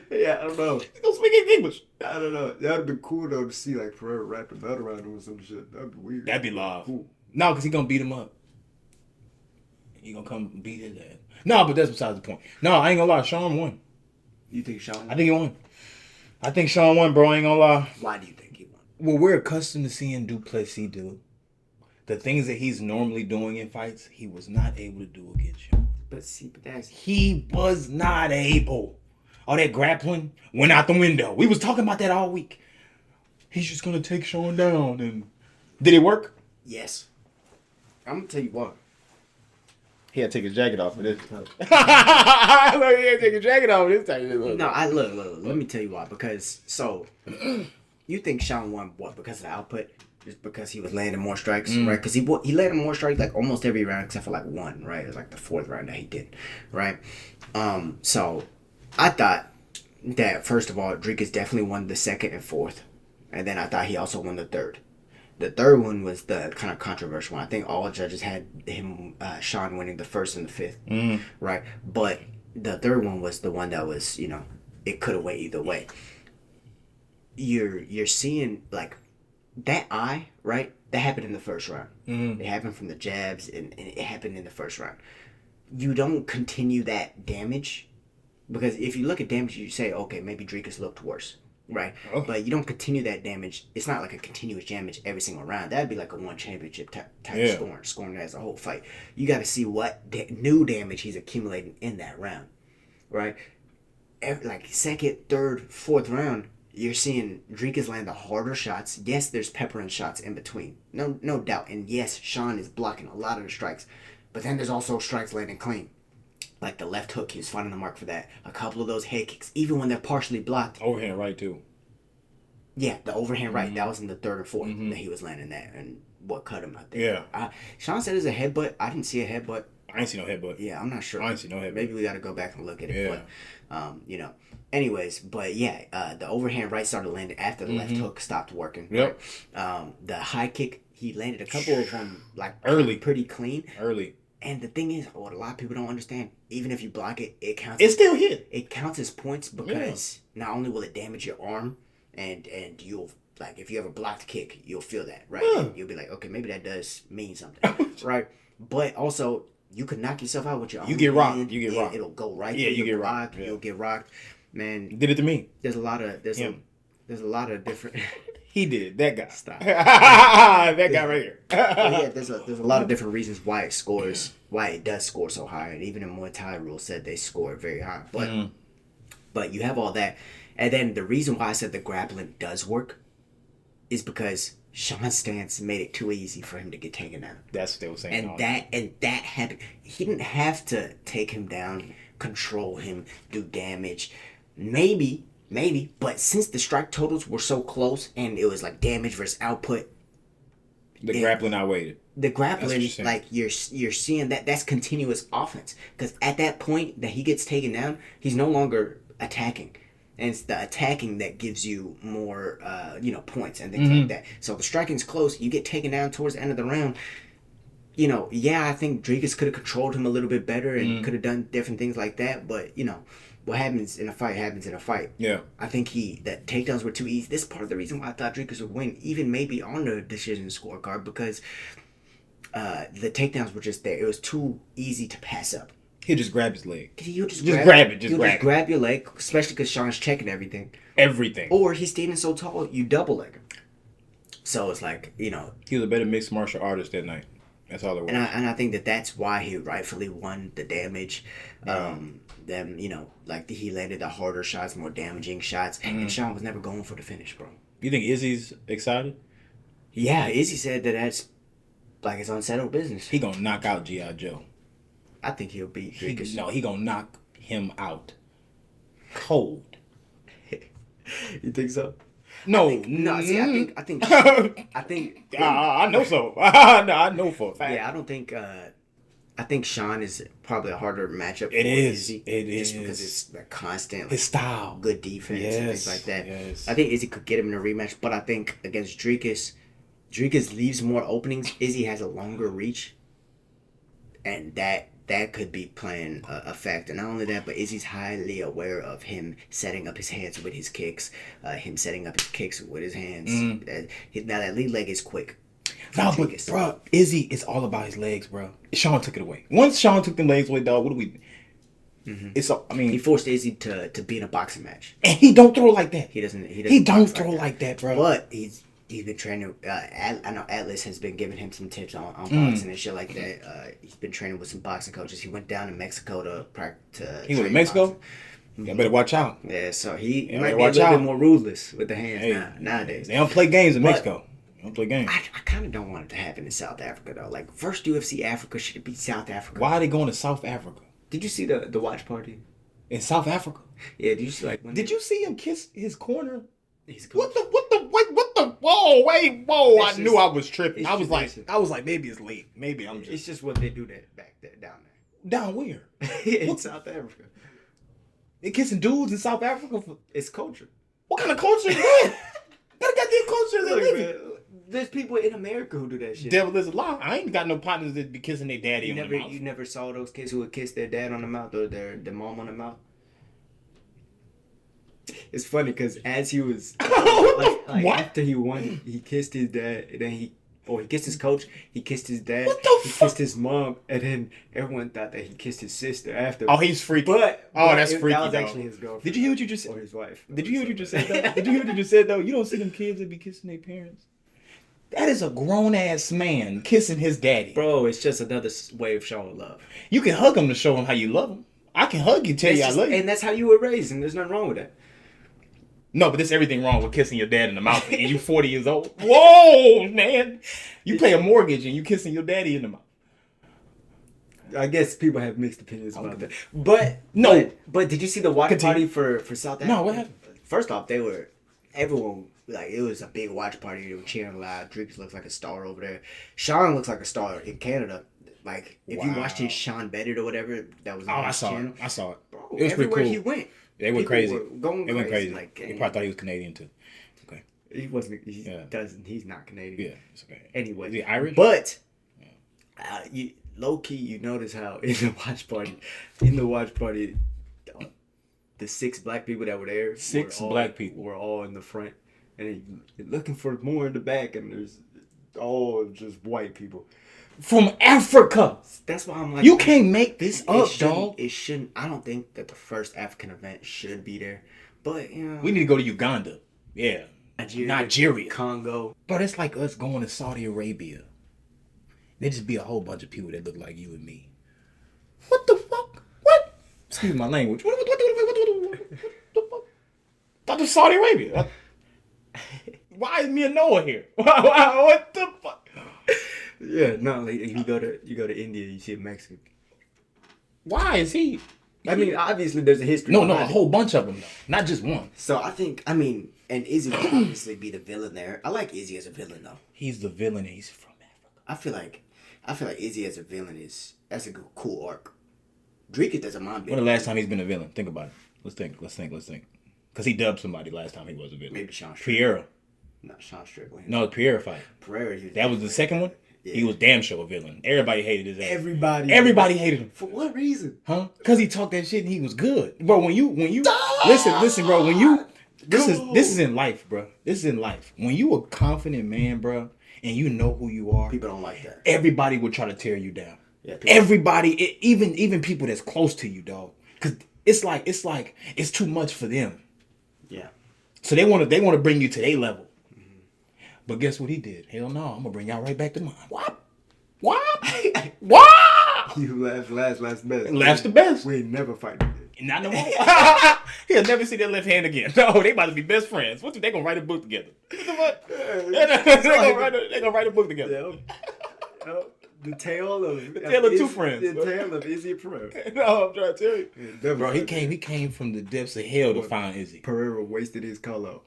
Yeah, I don't know. He don't speak English. I don't know. That'd be cool though to see like Pereira wrap the belt around him or some shit. That'd be weird. That'd be live. Cool. No, because he gonna beat him up. He gonna come beat his ass. No, but that's besides the point. No, I ain't gonna lie. Sean won. You think Sean won? I think he won. I think Sean won, bro. I ain't gonna lie. Why do you think he won? Well, we're accustomed to seeing Du Plessis do the things that he's normally doing in fights. He was not able to do against you. But he was not able. All that grappling went out the window. We was talking about that all week. He's just gonna take Sean down, and did it work? Yes. I'm gonna tell you what. He had to take his jacket off for this. He had to take his jacket off for this time. No, look. Let me tell you why. Because you think Sean won what? Because of the output? Just because he was landing more strikes, right? Because he landed more strikes like almost every round except for like one, right? It was like the 4th round that he did, right? So I thought that first of all, Dricus definitely won the 2nd and 4th, and then I thought he also won the 3rd. The 3rd one was the kind of controversial one. I think all judges had him, Sean winning the 1st and the 5th, right? But the 3rd one was the one that was, it could have went either way. You're seeing like that eye, right? That happened in the 1st round. It happened from the jabs, and it happened in the 1st round. You don't continue that damage, because if you look at damage, you say, okay, maybe Dricus looked worse. Right, but you don't continue that damage. It's not like a continuous damage every single round. That'd be like a one championship type scoring as a whole fight. You got to see what new damage he's accumulating in that round, right? Like 2nd, 3rd, 4th round, you're seeing Dricus land the harder shots. Yes, there's peppering shots in between, no doubt. And yes, Sean is blocking a lot of the strikes, but then there's also strikes landing clean. Like the left hook, he was finding the mark for that. A couple of those head kicks, even when they're partially blocked. Overhand right, too. Yeah, the overhand right. That was in the 3rd or 4th that he was landing that. And what cut him out there. Yeah. Sean said it was a headbutt. I didn't see a headbutt. I ain't see no headbutt. Yeah, I'm not sure. I ain't see no headbutt. Maybe we got to go back and look at it. Yeah. But, Anyways, but yeah, the overhand right started landing after the left hook stopped working. Yep. Right? The high kick, he landed a couple of them like early. Pretty clean. Early. And the thing is, what a lot of people don't understand, even if you block it, it counts. It still hit. It counts as points because not only will it damage your arm, and you'll, like, if you have a blocked kick, you'll feel that, right? Yeah. And you'll be like, okay, maybe that does mean something, right? But also, you could knock yourself out with your arm. You get rocked. You get rocked. It'll go right. Yeah, you get rocked. Yeah. You'll get rocked. Man, did it to me. There's a lot of different. He did. That guy. Stop. That guy right here. Yeah, there's a lot of different reasons why it does score so high, and even in Muay Thai rules said they score very high. But you have all that, and then the reason why I said the grappling does work is because Sean's stance made it too easy for him to get taken down. That's what they were saying. And that happened. He didn't have to take him down, control him, do damage. Maybe, but since the strike totals were so close and it was like damage versus output, the grappling outweighed it. The grappling, like you're seeing that's continuous offense, because at that point that he gets taken down, he's no longer attacking, and it's the attacking that gives you more, points and things like that. So the striking's close, you get taken down towards the end of the round. I think Dricus could have controlled him a little bit better and could have done different things like that, but what happens in a fight happens in a fight. Yeah. I think that takedowns were too easy. This is part of the reason why I thought Dricus would win, even maybe on the decision scorecard, because the takedowns were just there. It was too easy to pass up. He'll just grab his leg. He'll just grab your leg, especially because Sean's checking everything. Everything. Or he's standing so tall, you double leg him. So it's like, He was a better mixed martial artist that night. That's all it was. And I think that's why he rightfully won the damage. He landed the harder shots, more damaging shots, and Sean was never going for the finish, bro. You think Izzy's excited? Yeah, Izzy said that's like it's unsettled business. He gonna knock out G.I. Joe. I think he'll beat Dricus. He gonna knock him out cold. You think so? No, I think I know so. I know for a fact. Yeah, I think Sean is probably a harder matchup. It is. Izzy, it just is because it's the constant his style, good defense, and things like that. Yes. I think Izzy could get him in a rematch, but I think against Dricus leaves more openings. Izzy has a longer reach, and that could be playing a factor. Not only that, but Izzy's highly aware of him setting up his hands with his kicks, him setting up his kicks with his hands. Now that lead leg is quick. No, but bro, Izzy is all about his legs, bro. Sean took it away. Once Sean took the legs away, dog, what do we? He forced Izzy to be in a boxing match, and he don't throw like that. He doesn't. He don't throw like that, bro. But he's been training. I know Atlas has been giving him some tips on boxing and shit like that. He's been training with some boxing coaches. He went down to Mexico to practice. He went to Mexico. You better watch out. Yeah, so he might be a little bit more ruthless with the hands nowadays. They don't play games in Mexico. Don't play games. I kind of don't want it to happen in South Africa though. Like first UFC Africa should be South Africa. Why are they going to South Africa? Did you see the watch party in South Africa? Yeah. Did you see Did you see him kiss his corner? What the? Whoa! I knew I was tripping. I was like, maybe it's late. Maybe I'm just. It's just what they do back there, down there. Down where? In South Africa. They kissing dudes in South Africa it's culture. What kind of culture is that? That goddamn culture is living. There's people in America who do that shit. Devil is a lie. I ain't got no partners that be kissing their daddy on the mouth. You never saw those kids who would kiss their dad on the mouth or their mom on the mouth? It's funny because as he was after he won, he kissed his dad, and then he kissed his coach, he kissed his dad, he kissed his mom, and then everyone thought that he kissed his sister after. Oh, he's freaky. That's freaky. That was actually his girlfriend. Did you hear what you just said? Or his wife. Did you hear what you just said though? Did you hear what you just said though? You don't see them kids that be kissing their parents. That is a grown ass man kissing his daddy. Bro, it's just another way of showing love. You can hug him to show him how you love him. I can hug you, tell you I love you. And that's how you were raised, and there's nothing wrong with that. No, but there's everything wrong with kissing your dad in the mouth and you 40 years old. Whoa, man. You pay a mortgage and you kissing your daddy in the mouth. I guess people have mixed opinions about that. But did you see the watch party for South Africa? No, what happened? First off, everyone, like, it was a big watch party. They were cheering loud. Dricus looks like a star over there. Sean looks like a star in Canada. Like, if you watched his Sean Betted or whatever, that was on his channel. I saw it. Bro, it was pretty cool. He went. They went crazy. They went crazy. Like, they probably thought he was Canadian too. Okay. He wasn't. He's not Canadian. Yeah, it's okay. Anyway, is he Irish? But low key, you notice how in the watch party, the 6 black people that were there, black people were all in the front, and you're looking for more in the back, and there's all just white people. From Africa. That's why I'm like, you can't make this up, dog. It shouldn't. I don't think that the first African event should be there, but we need to go to Uganda. Yeah, Nigeria. Congo. But it's like us going to Saudi Arabia. There just be a whole bunch of people that look like you and me. What the fuck? What? Excuse my language. What the fuck? Thought was Saudi Arabia. Why is me and Noah here? What the fuck? Yeah, no, like you go to India, you see a Mexican. Why is he? I mean, obviously there's a history. No, a whole bunch of them though, not just one. So I think, and Izzy would obviously be the villain there. I like Izzy as a villain though. He's the villain. And he's from Africa. I feel like Izzy as a villain that's a cool arc. Dricus doesn't mind being. When the last time he's been a villain? Think about it. Let's think. Because he dubbed somebody last time he was a villain. Maybe Sean Pereira. Strickland. Not Sean Strickland. No, the Pereira fight. That was the second one? Yeah. He was damn sure a villain. Everybody hated his ass. Everybody hated him. For what reason? Huh? Because he talked that shit and he was good. Bro, when you listen, bro, this is in life, bro. This is in life. When you a confident man, bro, and you know who you are. People don't like that. Everybody will try to tear you down. Yeah, everybody, even people that's close to you, dog. Because it's like it's too much for them. Yeah. So they want to bring you to their level. But guess what he did? Hell no, I'm gonna bring y'all right back to mine. What? You last best. Last the best. We ain't never fight again. Not no more. He'll never see their left hand again. No, they about to be best friends. What? They gonna write a book together. What the fuck? They gonna write a book together. Yeah. The tale of two friends. The tale of Izzy Pereira. No, I'm trying to tell you. Yeah, bro, he came from the depths of hell to find Izzy. Pereira wasted his color.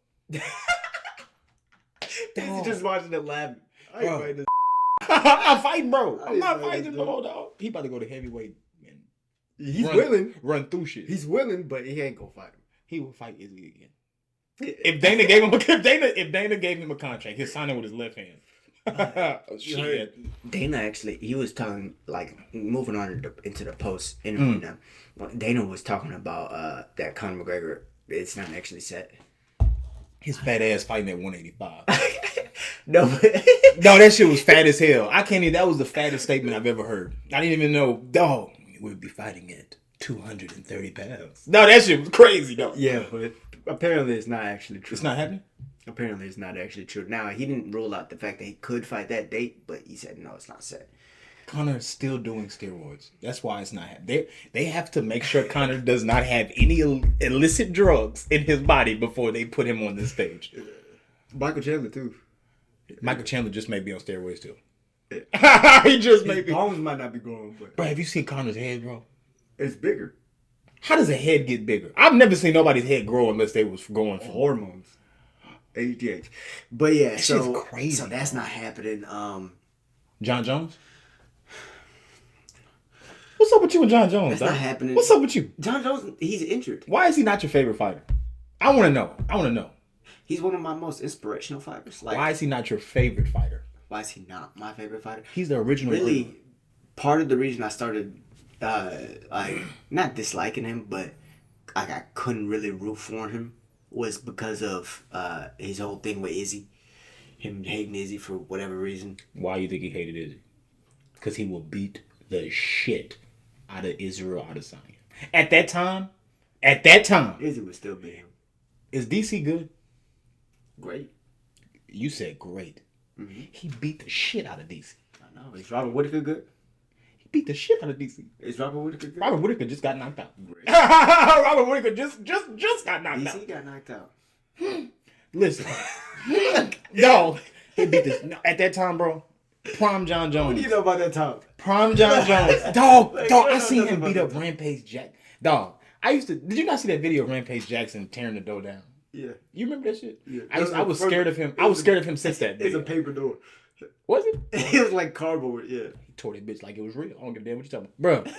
Izzy just watching it laughing. I ain't fighting this. I'm not fighting, bro. I'm not fighting him, dog. He about to go to heavyweight. He's willing. Run through shit. He's willing, but he ain't gonna fight him. He will fight Izzy again. If Dana gave him a contract, he'll sign it with his left hand. Oh, shit. Dana actually, he was talking, like, moving on into the post interview now. Dana was talking about that Conor McGregor, it's not actually set. His fat ass fighting at 185. No, that shit was fat as hell. That was the fattest statement I've ever heard. I didn't even know, dog, we'd be fighting at 230 pounds. No, that shit was crazy, though. Yeah, but apparently it's not actually true. It's not happening? Apparently it's not actually true. Now, he didn't rule out the fact that he could fight that date, but he said, no, it's not set. Conor is still doing steroids. That's why it's not happening. They have to make sure Conor does not have any illicit drugs in his body before they put him on the stage. Michael Chandler, too. Michael Chandler just may be on steroids, too. He just may be. His bones might not be growing, but... Bro, have you seen Conor's head, bro? It's bigger. How does a head get bigger? I've never seen nobody's head grow unless they was going for hormones. HGH. But yeah, that shit's crazy. So that's not happening. Jon Jones? What's up with you and Jon Jones? That's not happening. What's up with you? Jon Jones, he's injured. Why is he not your favorite fighter? I want to know. He's one of my most inspirational fighters. Like, why is he not your favorite fighter? Why is he not my favorite fighter? He's the original. Really, part of the reason I started, not disliking him, but I couldn't really root for him was because of his whole thing with Izzy. Him hating Izzy for whatever reason. Why do you think he hated Izzy? Because he will beat the shit out of Israel Adesanya. At that time, Izzy would still beat him. Is DC good? Great. You said great. Mm-hmm. He beat the shit out of DC. I know. Is Robert Whittaker good? He beat the shit out of DC. Is Robert Whittaker good? Robert Whittaker just got knocked out. Robert Whittaker just got knocked out. DC got knocked out. Listen. No. He beat this. No, at that time, bro. Prime Jon Jones. What do you know about that time? Prime Jon Jones. Dog, I seen him beat up Rampage Jack. Dog, did you not see that video of Rampage Jackson tearing the door down? Yeah. You remember that shit? Yeah. I was scared of him. I was scared of him since that day. It's a paper door. Was it? It was like cardboard, yeah. He tore that bitch like it was real. I don't give a damn what you talking about. Bro,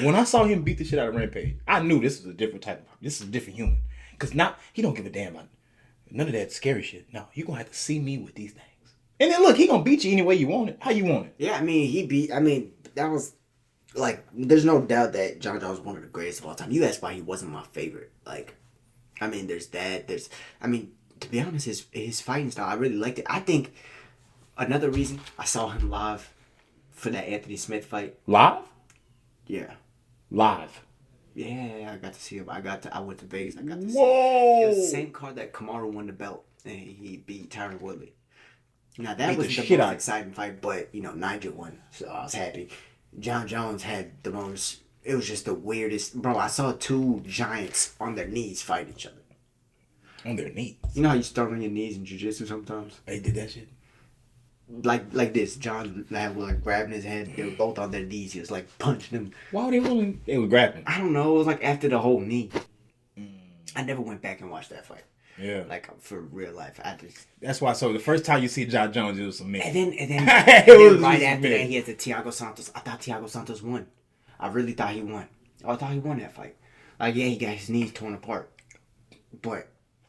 when I saw him beat the shit out of Rampage, I knew this is a different human. Because now, he don't give a damn about none of that scary shit. No, you're going to have to see me with these things. And then look, he going to beat you any way you want it. How you want it. Yeah, that was, like, there's no doubt that Jon Jones is one of the greatest of all time. You asked why he wasn't my favorite. Like, there's that. To be honest, his fighting style, I really liked it. I think another reason I saw him live for that Anthony Smith fight. Live? Yeah. Live. Yeah, I got to see him. I went to Vegas. I got to see him. Whoa! It was the same card that Kamaru won the belt. and he beat Tyron Woodley. Now that was the most exciting fight, but Nigel won, so I was happy. Jon Jones had the most. It was just the weirdest, bro. I saw two giants on their knees fight each other. On their knees. You know how you start on your knees in jiu-jitsu sometimes? They did that shit. Like this, John was like grabbing his head. They were both on their knees. He was like punching him. Why were they willing? They were grabbing. I don't know. It was like after the whole knee. I never went back and watched that fight. Yeah. Like for real life, That's why. So the first time you see Jon Jones, it was some And then right after that, he had the Thiago Santos. I thought Thiago Santos won. I really thought he won. I thought he won that fight. Like yeah, he got his knees torn apart, but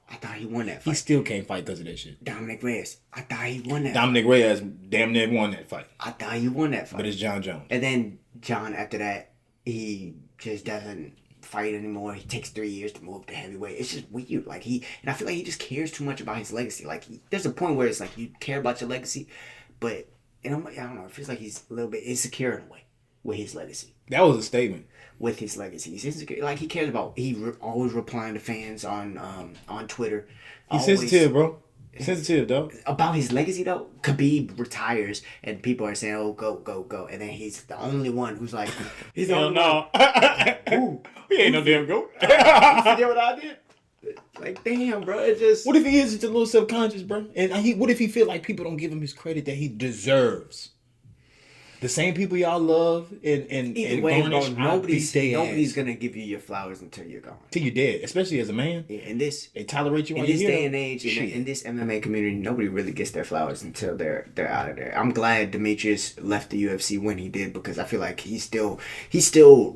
I thought he won that fight. He still can't fight because of that shit. Dominic Reyes. I thought he won that Dominic fight. Reyes damn near won that fight. I thought he won that fight. But it's Jon Jones. And then Jon, after that, he just doesn't fight anymore. He takes 3 years to move to heavyweight. It's just weird. Like and I feel like he just cares too much about his legacy. Like there's a point where it's like you care about your legacy, but I don't know. It feels like he's a little bit insecure in a way with his legacy. That was a statement. With his legacy, he's insecure. Like he cares about. Always replying to fans on Twitter. He's sensitive, bro. Sensitive, dog. About his legacy, though, Khabib retires, and people are saying, "Oh, go, go, go," and then he's the only one who's like, "He's the only one." Ooh, he ain't no damn goat. You forget what I did? Like, damn, bro. It just. What if he is just a little subconscious, bro? And what if he feel like people don't give him his credit that he deserves? The same people y'all love and way, garnish, bro, nobody's gonna give you your flowers until you're gone. Till you're dead, especially as a man. Yeah, they tolerate you in this day and age. In this MMA community, nobody really gets their flowers until they're out of there. I'm glad Demetrius left the UFC when he did because I feel like he's still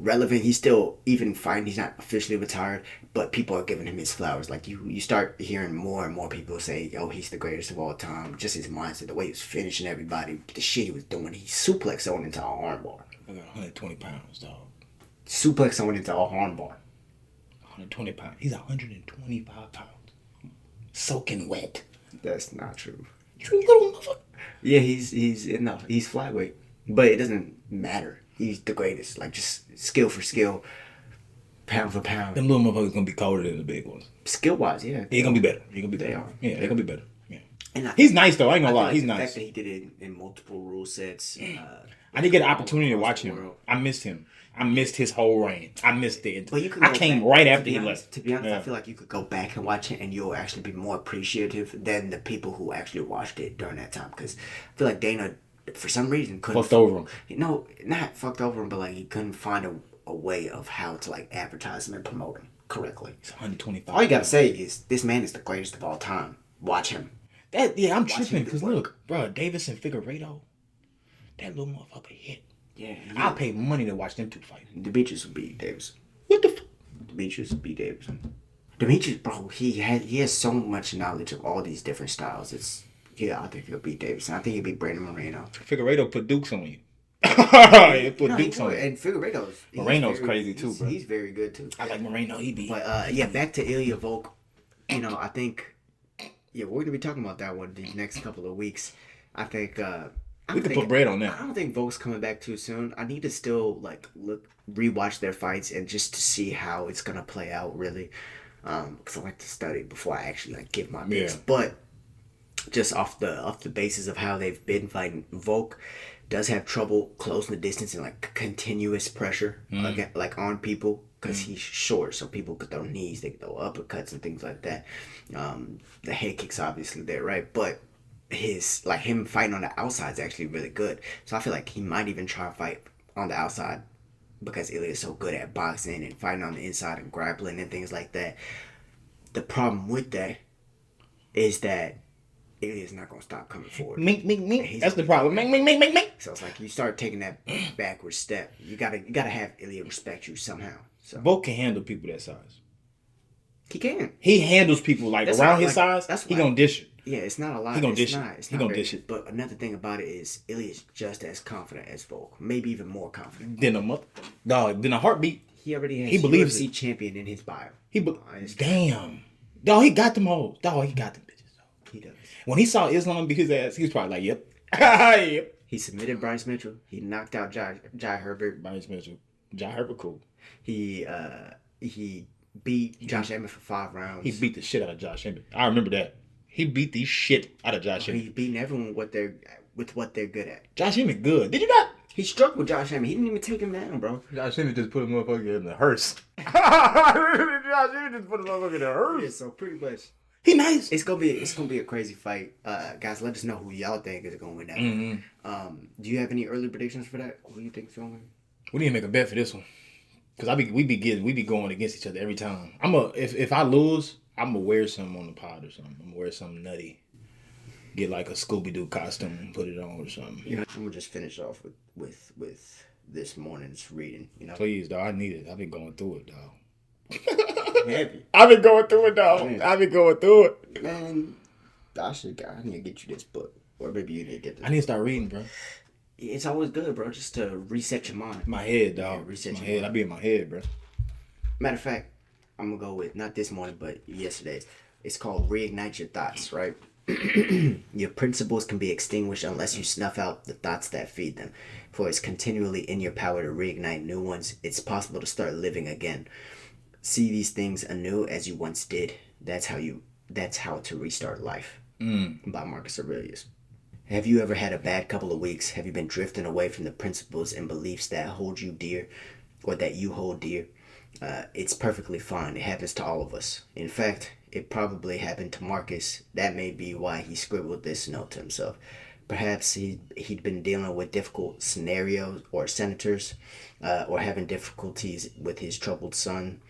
relevant. He's still even fighting. He's not officially retired, but people are giving him his flowers. Like you start hearing more and more people say, "Oh, he's the greatest of all time." Just his mindset, the way he was finishing everybody, the shit he was doing. He suplexed someone into a armbar. I got 120 pounds, dog. Suplex someone into a armbar. 120 pounds. He's 125 pounds. Soaking wet. That's not true. You little motherfucker. Yeah, he's flyweight, but it doesn't matter. He's the greatest. Like just skill for skill, pound for pound. Them little motherfuckers gonna be colder than the big ones. Skill wise, yeah. He's gonna be better. They are. Yeah, they're gonna be better. Yeah. And he's nice though. I ain't gonna lie. He's the nice. The fact that he did it in multiple rule sets. I didn't get an opportunity to watch him. I missed him. I missed his whole reign. I missed it. I came right after he left. To be honest, I feel like you could go back and watch it and you'll actually be more appreciative than the people who actually watched it during that time. Because I feel like Dana, for some reason, couldn't... Fucked over him. No, not fucked over him, but like he couldn't find a way of how to like advertise him and promote him correctly. He's 125. All you gotta say is, this man is the greatest of all time. Watch him. I'm tripping because look, bro, Davis and Figueiredo, that little motherfucker hit. Yeah. I'll pay money to watch them two fight. Demetrius will beat Davis. What the fuck? Demetrius will beat Davidson. Demetrius, bro, he has so much knowledge of all these different styles. I think he'll beat Davidson. I think he'll beat Brandon Moreno. Figueiredo put Dukes on you. He put Dukes on you. And Moreno's crazy too, bro. He's very good too. I like Moreno. He beat. But back to Ilia Volk. I think we're gonna be talking about that one the next couple of weeks. I think we could put bread on that. I don't think Volk's coming back too soon. I need to still rewatch their fights and just to see how it's gonna play out really. Because I like to study before I actually give my picks. Yeah. But just off the basis of how they've been fighting, Volk does have trouble closing the distance and continuous pressure on people because he's short, so people could throw knees, they could throw uppercuts and things like that. The head kicks obviously there, right? But him fighting on the outside is actually really good. So I feel like he might even try to fight on the outside because Ilia is so good at boxing and fighting on the inside and grappling and things like that. The problem with that is that Ilia's not gonna stop coming forward. Mink. That's the problem. Mink. So it's like you start taking that backward step. You gotta have Ilia respect you somehow. So Volk can handle people that size. He can. He handles people around his size. He gonna dish it. Yeah, it's not a lot. He gonna dish it. He gonna dish it. But another thing about it is Ilia's just as confident as Volk, maybe even more confident. Than a heartbeat. He already has UFC champion in his bio. Damn. Dog, he got them hoes. Dog, he got them bitches. Dog. He does. When he saw Islam beat his ass, he was probably like, "Yep, yep." He submitted Bryce Mitchell. He knocked out Jai Herbert. Bryce Mitchell, Jai Herbert, cool. He beat Josh Emmett for 5 rounds. He beat the shit out of Josh Emmett. I remember that. He beat the shit out of Josh Emmett. He's beating everyone with what they're good at. Josh Emmett good. Did you not? He struck with Josh Emmett. He didn't even take him down, bro. Josh Emmett just put a motherfucker in the hearse. Josh Emmett just put a motherfucker in the hearse. Yeah, so pretty much. He nice. It's gonna be a crazy fight. Guys, let us know who y'all think is gonna win that. Mm-hmm. Do you have any early predictions for that? Who do you think is gonna win? We need to make a bet for this one. Cause we be going against each other every time. If I lose, I'm gonna wear something on the pod or something. I'm gonna wear something nutty. Get like a Scooby-Doo costume and put it on or something. I'm gonna just finish off with this morning's reading. Please, dog. I need it. I've been going through it, dog. Heavy. I've been going through it, dog. Man. I've been going through it. Man, I need to get you this book, or maybe you need to get this. I need to start reading, bro. It's always good, bro, just to reset your mind. My head, dog. Yeah, reset my your head. mind. I be in my head, bro. Matter of fact, I'm gonna go with not this morning, but yesterday's. It's called Reignite Your Thoughts, right? Your principles can be extinguished unless you snuff out the thoughts that feed them. For it's continually in your power to reignite new ones. It's possible to start living again. See these things anew as you once did. That's how to restart life. By Marcus Aurelius. Have you ever had a bad couple of weeks? Have you been drifting away from the principles and beliefs that hold you dear, or that you hold dear? It's perfectly fine. It happens to all of us. In fact, it probably happened to Marcus. That may be why he scribbled this note to himself. Perhaps he'd been dealing with difficult scenarios or senators, or having difficulties with his troubled son.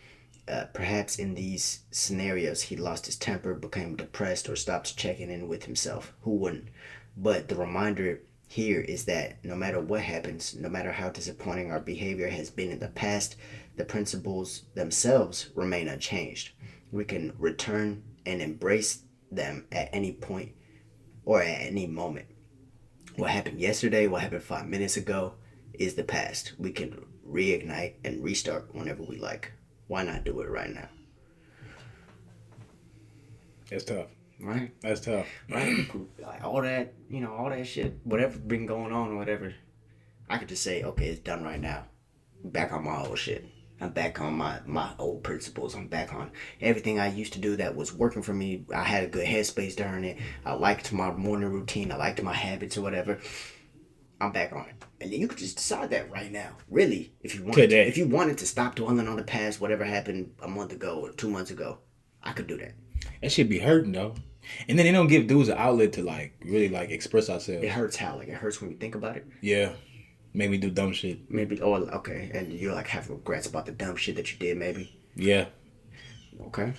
Perhaps in these scenarios he lost his temper, became depressed, or stopped checking in with himself. Who wouldn't? But the reminder here is that no matter what happens, no matter how disappointing our behavior has been in the past, the principles themselves remain unchanged. We can return and embrace them at any point or at any moment. What happened yesterday, what happened 5 minutes ago is the past. We can reignite and restart whenever we like. Why not do it right now? It's tough. Right? That's tough. Right? Like all that, all that shit, whatever's been going on or whatever, I could just say, okay, it's done right now. I'm back on my old shit. I'm back on my old principles. I'm back on everything I used to do that was working for me. I had a good headspace during it. I liked my morning routine. I liked my habits or whatever. I'm back on it. And you could just decide that right now. Really, if you wanted Today. to. If you wanted to stop dwelling on the past, whatever happened a month ago or 2 months ago, I could do that. That shit be hurting, though. And then they don't give dudes an outlet to, really express ourselves. It hurts how? It hurts when you think about it? Yeah. Make me do dumb shit. Maybe, okay. And you, have regrets about the dumb shit that you did, maybe? Yeah. Okay.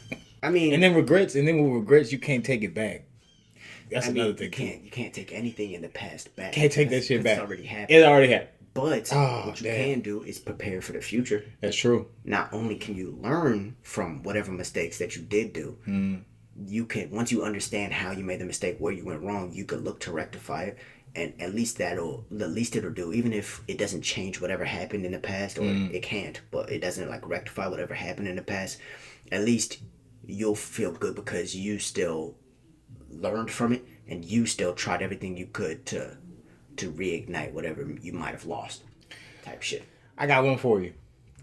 I mean... And then with regrets, you can't take it back. That's another thing. You can't take anything in the past back. Can't take that shit back. It's already happened. It already happened. But what you can do is prepare for the future. That's true. Not only can you learn from whatever mistakes that you did do, you can, once you understand how you made the mistake, where you went wrong, you can look to rectify it. And at least it'll do, even if it doesn't change whatever happened in the past, or it can't, but it doesn't rectify whatever happened in the past, at least you'll feel good because you still learned from it and you still tried everything you could to reignite whatever you might have lost, type shit. I got one for you.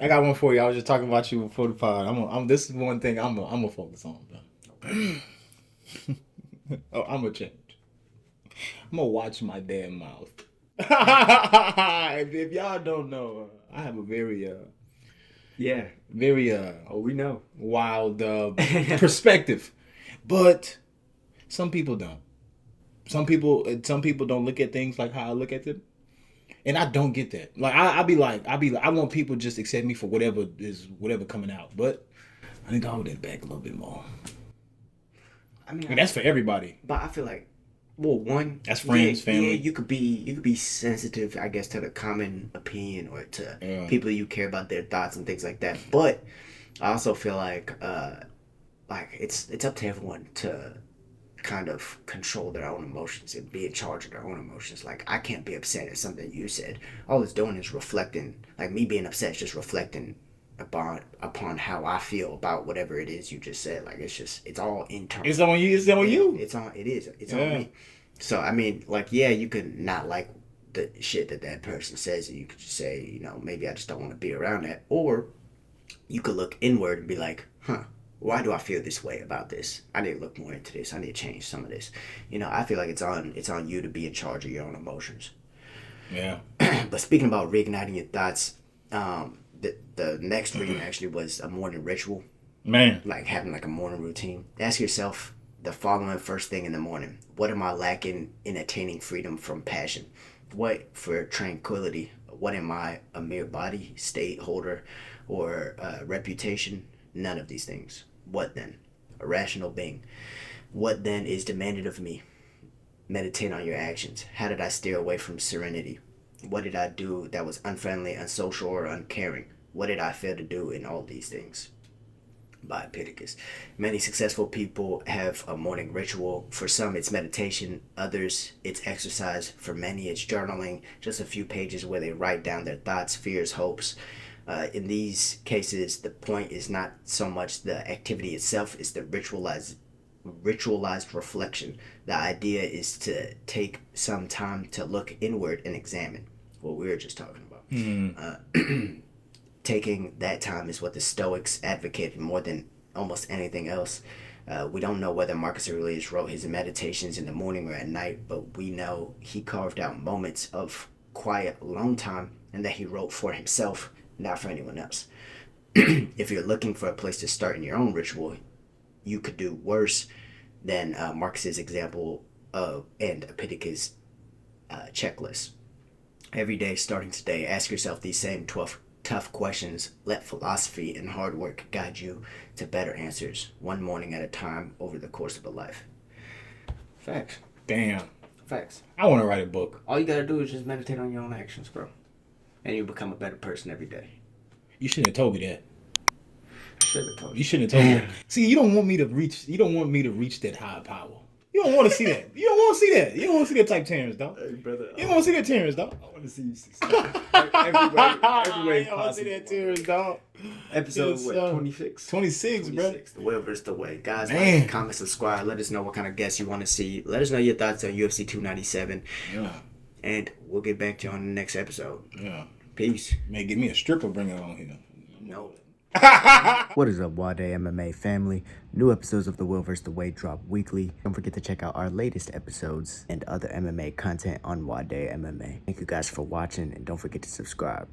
I was just talking about you before the pod. This is one thing I'm gonna focus on, bro. I'm gonna change. I'm gonna watch my damn mouth. If y'all don't know, I have a very we know, wild perspective, but some people don't. Some people don't look at things like how I look at them, and I don't get that. I want people to just accept me for whatever coming out, but I need to hold that back a little bit more. I mean, that's for everybody. But I feel like, well, one, that's friends, family. Yeah, you could be sensitive, I guess, to the common opinion or to people you care about their thoughts and things like that. But I also feel like it's up to everyone to kind of control their own emotions and be in charge of their own emotions. Like, I can't be upset at something you said. All it's doing is reflecting. Like, me being upset is just reflecting upon how I feel about whatever it is you just said. Like, it's all internal. It's on you. It's on you. It's on me. So I mean, you could not like the shit that person says, and you could just say, maybe I just don't want to be around that. Or you could look inward and be like, why do I feel this way about this? I need to look more into this. I need to change some of this. I feel like it's on you to be in charge of your own emotions. Yeah. But speaking about reigniting your thoughts, the next reading actually was a morning ritual. Man. Like having like a morning routine. Ask yourself the following first thing in the morning. What am I lacking in attaining freedom from passion? What for tranquility? What am I, a mere body, state holder, or reputation? None of these things. What then? A rational being. What then is demanded of me? Meditate on your actions. How did I steer away from serenity? What did I do that was unfriendly, unsocial, or uncaring? What did I fail to do in all these things? By Epictetus. Many successful people have a morning ritual. For some, it's meditation. Others, it's exercise. For many, it's journaling. Just a few pages where they write down their thoughts, fears, hopes. In these cases, the point is not so much the activity itself, it's the ritualized reflection. The idea is to take some time to look inward and examine what we were just talking about. Taking that time is what the Stoics advocated more than almost anything else. We don't know whether Marcus Aurelius wrote his meditations in the morning or at night, but we know he carved out moments of quiet, alone time, and that he wrote for himself, not for anyone else. If you're looking for a place to start in your own ritual, you could do worse than Marcus's example and Epictetus' checklist. Every day, starting today, ask yourself these same 12 tough questions. Let philosophy and hard work guide you to better answers, one morning at a time over the course of a life. Facts. Damn. Facts. I want to write a book. All you gotta do is just meditate on your own actions, bro. And you become a better person every day. You shouldn't have told me that. I should have told you. You shouldn't have told me that. See, you don't want me to reach that high power. You don't want to see that. You don't want to see that. You don't want to see that type Terrence, dog. Hey, brother. You don't want to see that Terrence, dog. I want to see you succeed. Every way You don't want to possible. see that Terrence, dog. Episode, what, 26? 26, bro. The way versus the way. Guys, Man. like, comment, subscribe. Let us know what kind of guests you want to see. Let us know your thoughts on UFC 297. Yeah. And we'll get back to you on the next episode. Yeah. Peace. Man, give me a stripper, bring it on here. No. What is up, Wade MMA family? New episodes of The Will vs. The Way drop weekly. Don't forget to check out our latest episodes and other MMA content on Wade MMA. Thank you guys for watching, and don't forget to subscribe.